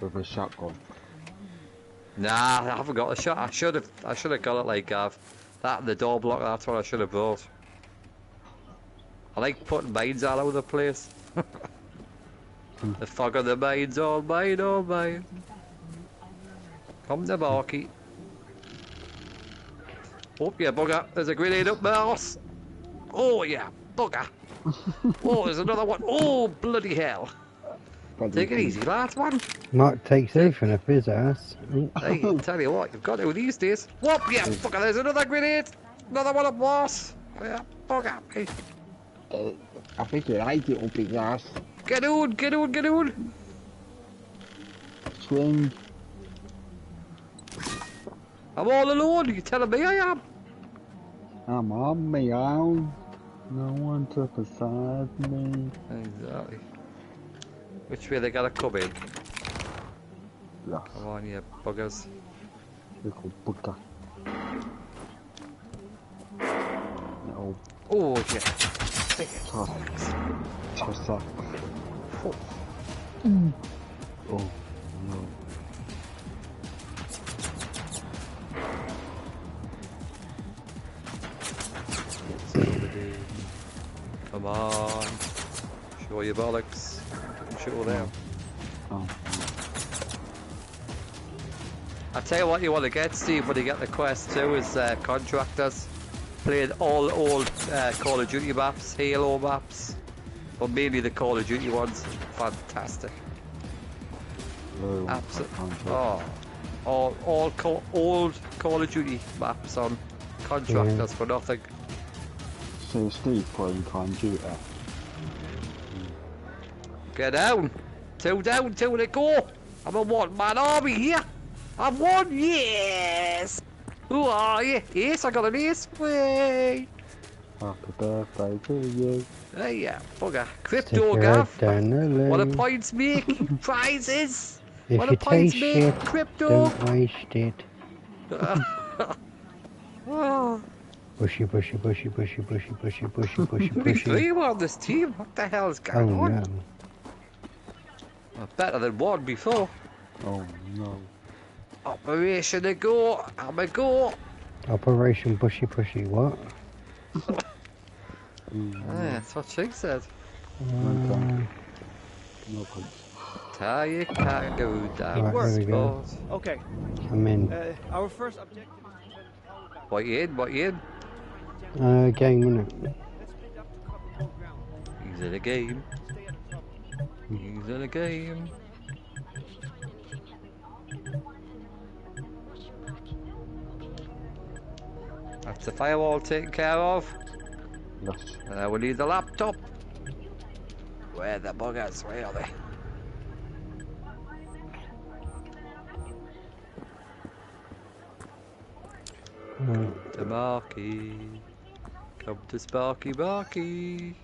With a shotgun. Nah, I haven't got a shot. I should have got it like Gav. That and the door block, that's what I should have brought. I like putting mines all over the place. The fog of the mines, all mine, all mine. Come the barky. Oh, yeah, bugger. There's a grenade up my arse. Oh, yeah, bugger. Oh, there's another one. Oh, bloody hell. Take it easy, lads, man. Mark takes everything off his ass. Hey, tell you what, you've got to these days. Whoop, yeah, bugger, there's another grenade. Another one up arse. Yeah, bugger. Hey. I think you like it up his ass. Get on, get on, get on. Swing. I'm all alone, you telling me I am? I'm on my own. No one took beside me. Exactly. Which way they gotta come in? Yeah. Come on, you buggers. Little bugger. No. Oh, yeah. Toss up. Oh. Oh, no. Come on. Show your bollocks. Show them. Oh. I tell you what you want to get, Steve, when you get the quest too, is contractors. Played all old Call of Duty maps, Halo maps, but mainly the Call of Duty ones. Fantastic. Absolutely. Oh, all old Call of Duty maps on contractors for nothing. So Steve playing computer. Get down, two to go. I'm a one-man army here. I've won, yes. Who are you? Yes, I got an ace. Wait. Happy birthday to you. Hey, yeah, bugger. Crypto, Gav. What do points make? Prizes. If what you do points taste make? it, Crypto. don't waste it. Oh. Bushy, bushy, bushy, bushy, bushy, bushy, bushy, bushy, Only bushy. three on this team. What the hell is going on? No. Well, better than one before. Oh no. Operation a go. I'm a go. Operation Bushy Bushy, what? That's what she said. No Tie can't go down. Right, there we go. Okay. I'm in. Our first objective is to prevent power back. What you in? What you in? Game, innit? Let's split up to He's in a game. He's in a game. That's the firewall taken care of. Yes. We need the laptop. Where are the buggers? Where are they? To Marky. Come to Sparky Barky.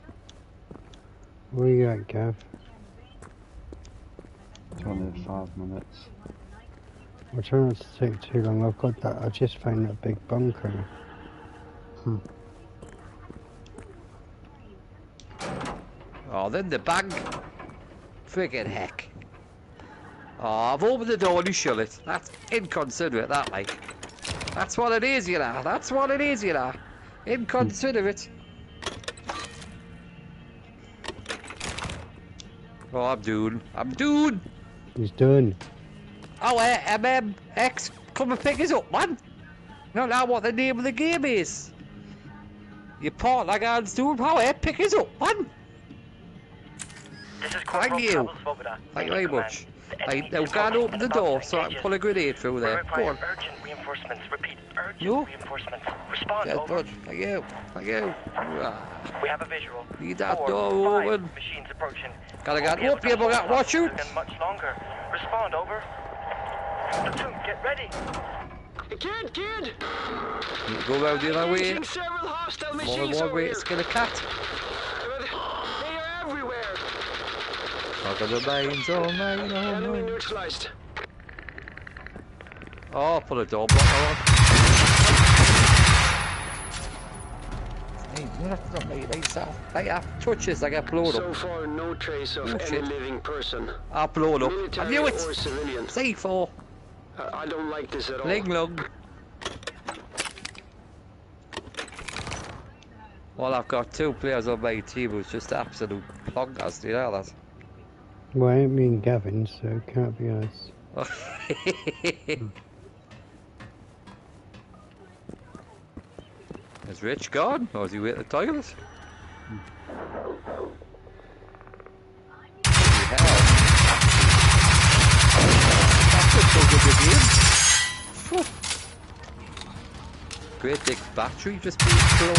Where you at, Gav? 25 minutes. I'm trying not to take too long. I've got that. I just found that big bunker. Oh, then the bank. Friggin' heck. Oh, I've opened the door and you shut it. That's inconsiderate, that, like. That's what it is, you know. That's what it is, you know. Inconsiderate. Oh, I'm done. He's done. Oh, X, come and pick us up, man. You don't know what the name of the game is. You part like Hans doing power, pick us up, man. Thank you. Thank you very much. Right, now go and open the door so I can pull a grenade through there. Go on. Urgent reinforcements. Repeat. Urgent No? reinforcements. Respond. Yes, Over. bud. Thank you. Thank you. We have a visual. Need that 4, door 5 open. machines approaching. Gotta get up here, bugger. Watch you. Much longer. Respond. Over. Platoon, get ready. Kid! Need to go round the other way. Engaging several hostile More machines and more over way here. to skin a cat. They are everywhere. Look at the mines, oh mine, oh Enemy mine. neutralized. Oh, put a door blocker on. Hey, that's not me, myself. Hey, I touch this, I get blown up. So far, no trace of any shit. living person. I blown up. I Military knew it. or civilian. C4. I don't like this at all. Ling lung. Well, I've got 2 players on my team who's just absolute plonkers, do you know that? Well, I ain't me and Gavin, so it can't be us. Is Rich gone? Or is he at the toilet? Great big battery just being thrown.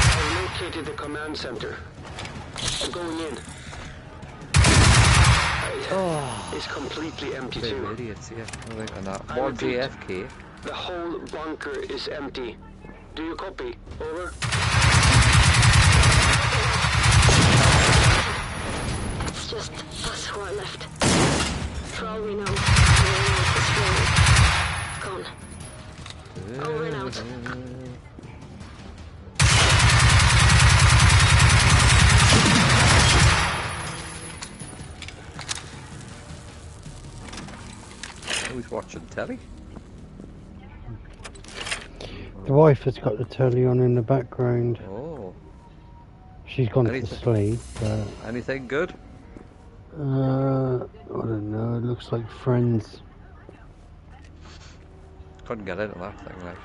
I located the command center. I'm going in. It's completely empty They're too. idiots, yeah. I think on that. I One's repeat. AFK. The whole bunker is empty. Do you copy? Over. It's just us who are left. For all we know, gone. Over and out. Who's watching telly? The wife has got the telly on in the background. Oh. She's gone to Anything- sleep, but Anything good? I don't know. It looks like Friends. Couldn't get into that thing, like.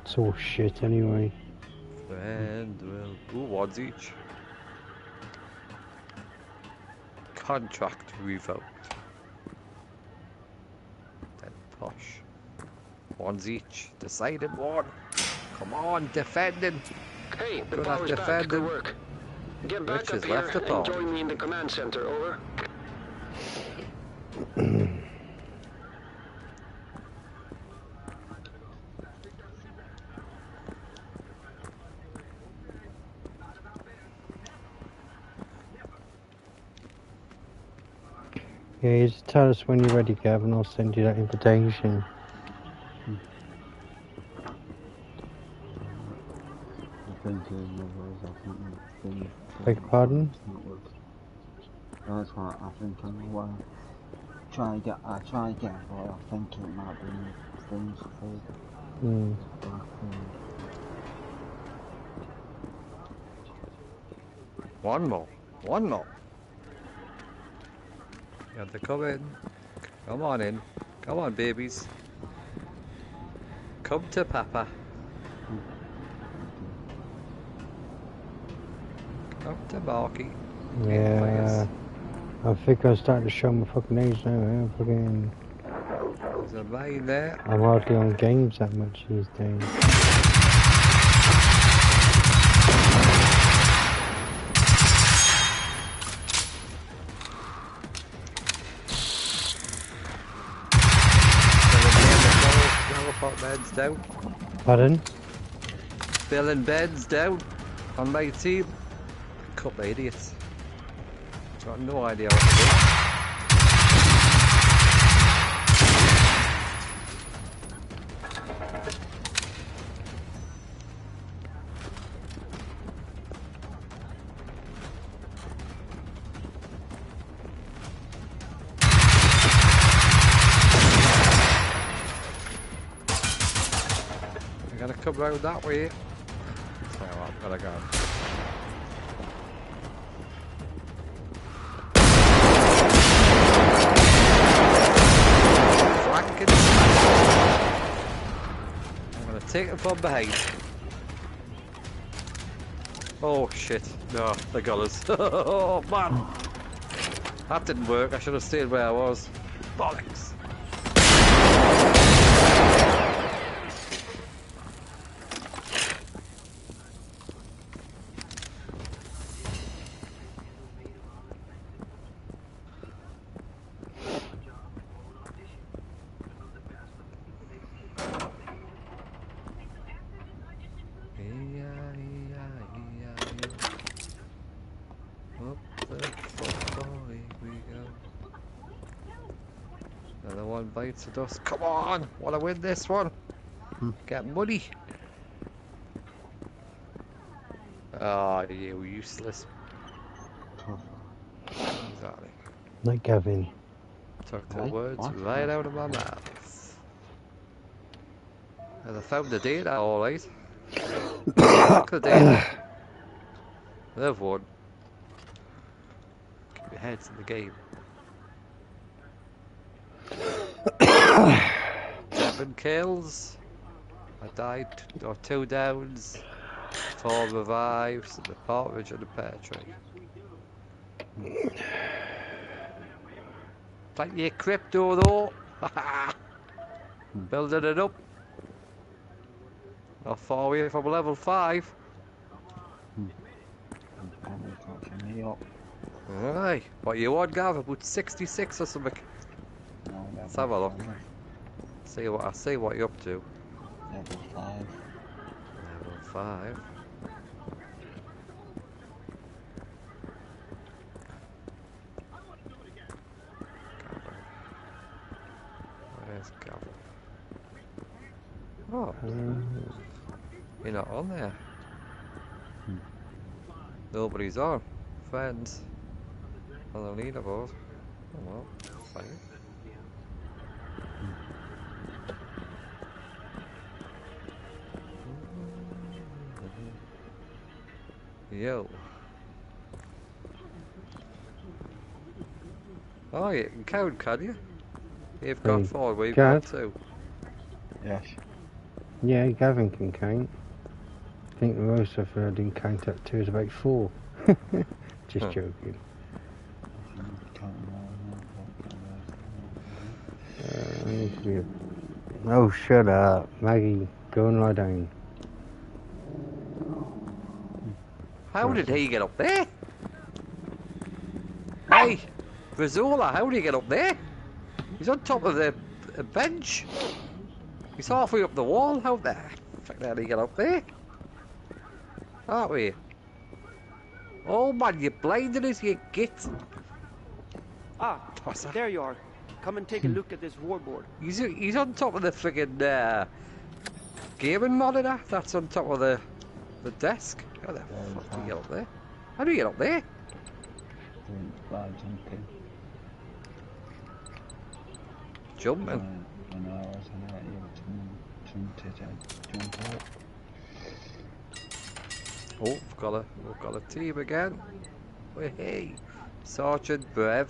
It's all shit anyway. Friend will. Ooh, one's each. Contract revoked. Then posh. One's each. Decided one. Come on, defending. Hey, the Good at power's back. defending. Good work. Get back Rich up has here left the and ball. join me in the command center. Over. Yeah, you just tell us when you're ready, Gavin. I'll send you that invitation. Beg your pardon? That's what I think I'm well. I try again, but I think it might be things for One more. One more. Yeah, they come in. Come on in. Come on, babies. Come to Papa. Up to Marky. Yeah. I think I'm starting to show my fucking age now, man. Fucking. There's a mine there. I'm hardly on games that much these days. Beds down. Pardon? Filling beds down on my team. Couple of idiots. Got no idea what to do. Come round that way. So I'm gonna go. Flanking. I'm gonna take it from behind. Oh shit! No, they got us. Oh man, that didn't work. I should have stayed where I was. Bollocks. Another one bites the dust. Come on! Wanna win this one? Get money! Ah, oh, you useless. Exactly. Like Gavin. Took the words right out of my mouth. And I found the data, alright. Look the data. They've won. Keep your heads in the game. 7 kills. I died, or 2 downs, 4 revives, and the partridge and the pear tree. Like your crypto though. Building it up. Not far away from level 5. Aye, what you want, Gav? About 66 or something. Let's have a look. See what you're up to. Level 5. Level 5. Where's Gavin? Oh, you're not on there. Nobody's on. Friends on the leaderboard. Oh well, fine. Yo. Oh, you can count, can you? You've got 4, we've got 2. Yes. Yeah, Gavin can count. I think the most I've heard him count up to is about 4. Just joking. Oh, shut up. Maggie, go and lie down. How did he get up there? Hey, Brazola, how did he get up there? He's on top of the bench. He's halfway up the wall. How the fuck did he get up there? Aren't we? Oh man, you're blinded as you get. Ah, there you are. Come and take a look at this warboard. He's on top of the friggin' gaming monitor. That's on top of the desk. How the fuck do you get up there? How do you get up there? Jumping. When I was in that, you jump out. Oh, we've got a team again. Hey, Sergeant Brev,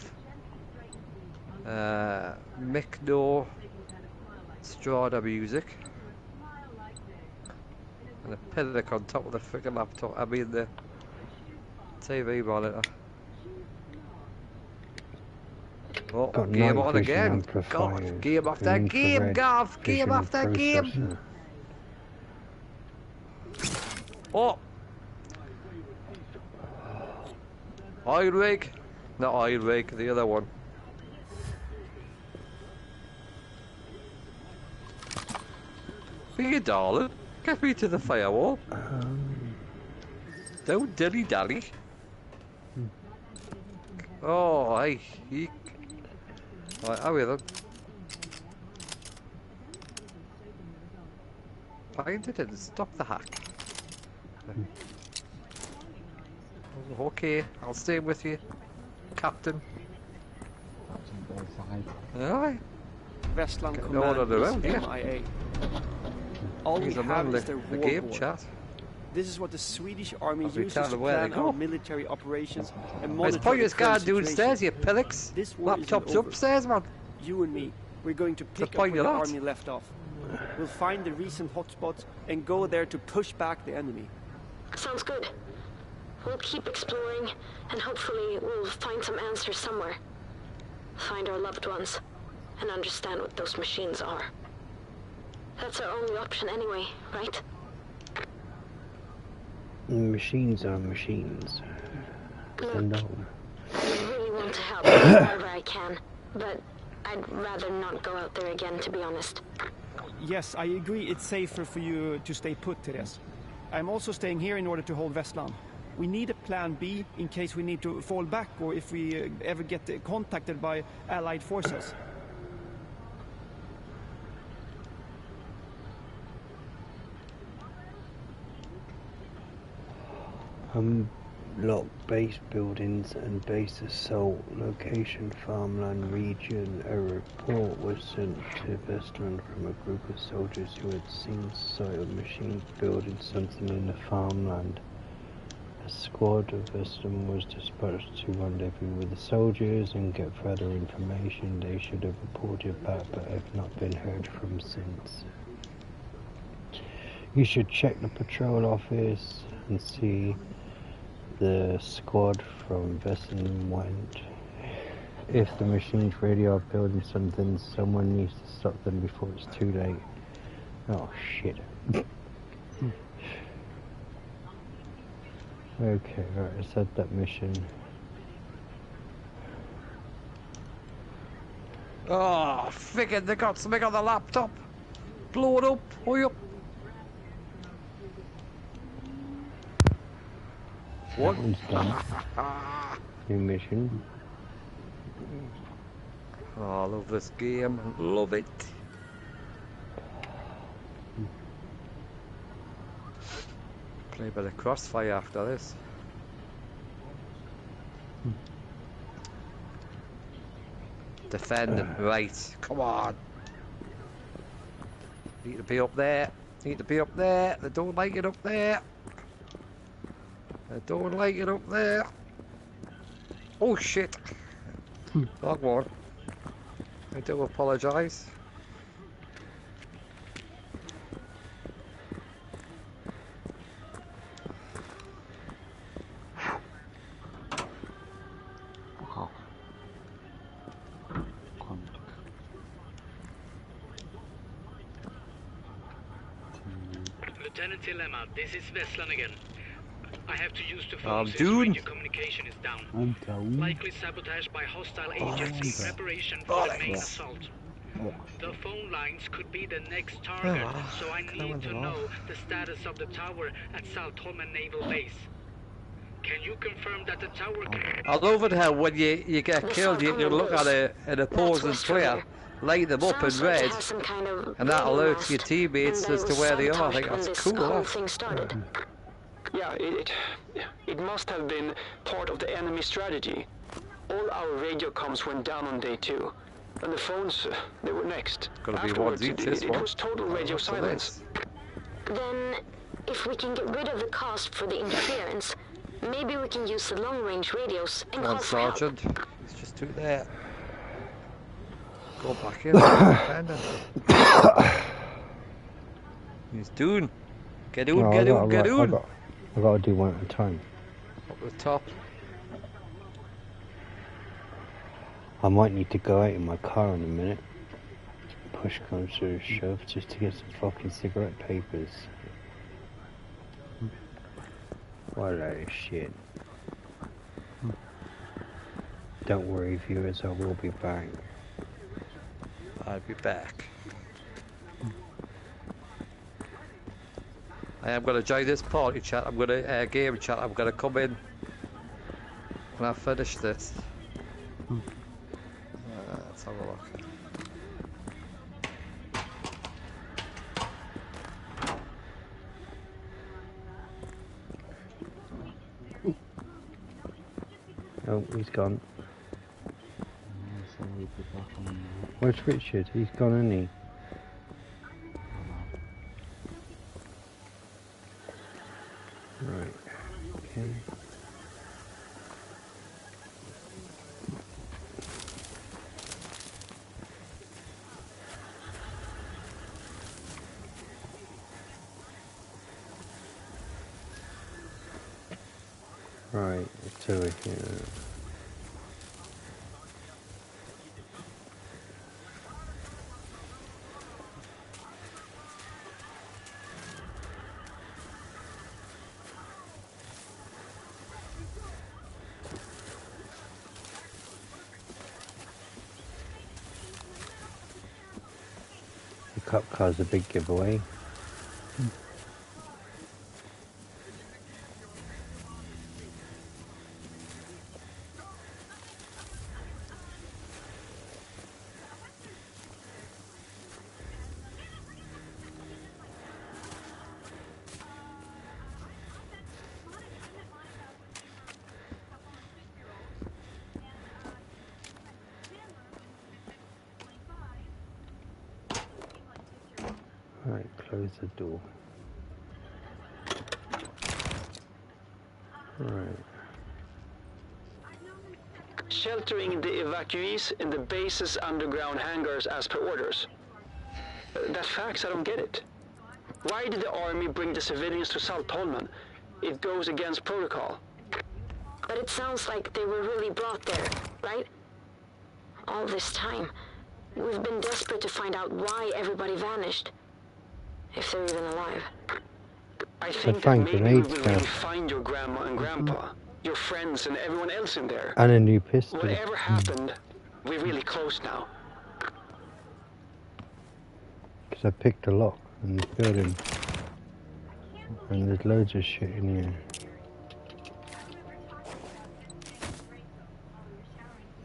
Mick Strada Music, and a Pinnock on top of the friggin' laptop. I mean the TV monitor. Oh, Got game night on vision again. amplifiers, God, game after an game, infrared Gav. Game vision after game. processor. Oh. Oil rig. Not oil rig, the other one. Be a darling. Get me to the firewall. Don't dilly-dally. Oh, hey. Right, how are you? Find it and stop the hack. Okay, I'll stay with you, Captain. Alright. Westland No one on the road, Command is yeah. MIA. All we have is their the war game board. chat. This is what the Swedish army Have we uses tell to them where they plan our go? military operations and There's monitor the pointers current guard situation. downstairs, you pillocks. This war isn't Laptops over. upstairs, man. You and me, we're going to pick up point where the you're at. army left off. We'll find the recent hotspots and go there to push back the enemy. Sounds good. We'll keep exploring, and hopefully we'll find some answers somewhere. Find our loved ones, and understand what those machines are. That's our only option anyway, right? Machines are machines. So no. I really want to help wherever I can, but I'd rather not go out there again, to be honest. Yes, I agree it's safer for you to stay put, Therese. I'm also staying here in order to hold Westland. We need a plan B in case we need to fall back or if we ever get contacted by Allied forces. Lock base buildings and base assault location farmland region. A report was sent to Westland from a group of soldiers who had seen sight of machines building something in the farmland. A squad of Westland was dispatched to rendezvous with the soldiers and get further information. They should have reported back but have not been heard from since. You should check the patrol office and see the squad from Westland went. If the machines really are building something, someone needs to stop them before it's too late. Oh shit. Okay, right, I said that mission. Oh, figured they got something on the laptop. Blow it up, hurry up. What? That one's done. New mission. Oh, I love this game. Love it. Play a bit of Crossfire after this. Defending, right. Come on. Need to be up there. Need to be up there. They don't like it up there. I don't like it up there. Oh shit. That one. I do apologise. Lieutenant Dilemma, this is Westland again. I have to use the phone since dude. radio communication is down. Likely sabotage by hostile agents in preparation for the main assault. The phone lines could be the next target, so I need to know the status of the tower at Saltholmen Naval Base. Can you confirm that the tower can... I love it how when you get killed you can look at an opposing player, light them up in red, and that alerts your teammates as to where they are. I think that's cool, that. Yeah, it must have been part of the enemy strategy. All our radio comms went down on day 2, and the phones, they were next. Gotta be Afterwards, one it was total radio silence. Then, if we can get rid of the cost for the interference, maybe we can use the long-range radios and Come call on, for help. Sergeant. It's just two there. Go back in. He's doing. Get on, get on, get on. I gotta do one at a time. Up the top. I might need to go out in my car in a minute. Push comes to a shove just to get some fucking cigarette papers. What a load of shit. Don't worry, viewers, I will be back. I'll be back. I am going to join this party chat. I'm going to game chat. I'm going to come in when I finish this. Let's have a look. Oh, he's gone. Where's Richard? He's gone, isn't he? Right. Okay. Right, it's over here. The cop car's a big giveaway. Right, close the door. Right. Sheltering the evacuees in the base's underground hangars as per orders. That's facts, I don't get it. Why did the army bring the civilians to Saltholmen? It goes against protocol. But it sounds like they were really brought there, right? All this time, we've been desperate to find out why everybody vanished. If they're even alive. I think that maybe we will really find your grandma and grandpa, your friends and everyone else in there. And a new pistol. Whatever happened, we're really close now. Because I picked a lock in the building. And there's loads of shit in here.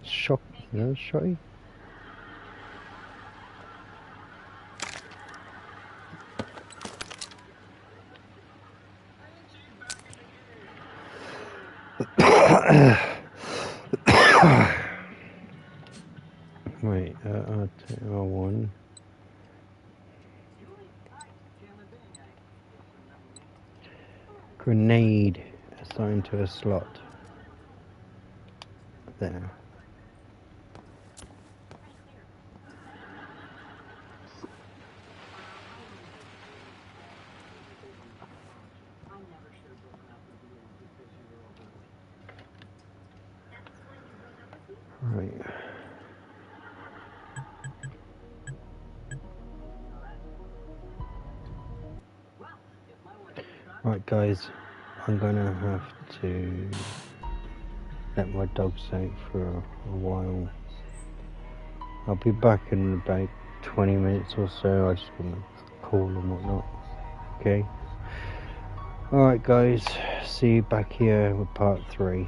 Shock, you know, shotty? Wait, R1. Grenade assigned to a slot. There. Right. Right, guys, I'm gonna have to let my dogs out for a while. I'll be back in about 20 minutes or so. I just want to call and whatnot. Okay. Alright, guys, see you back here with part 3.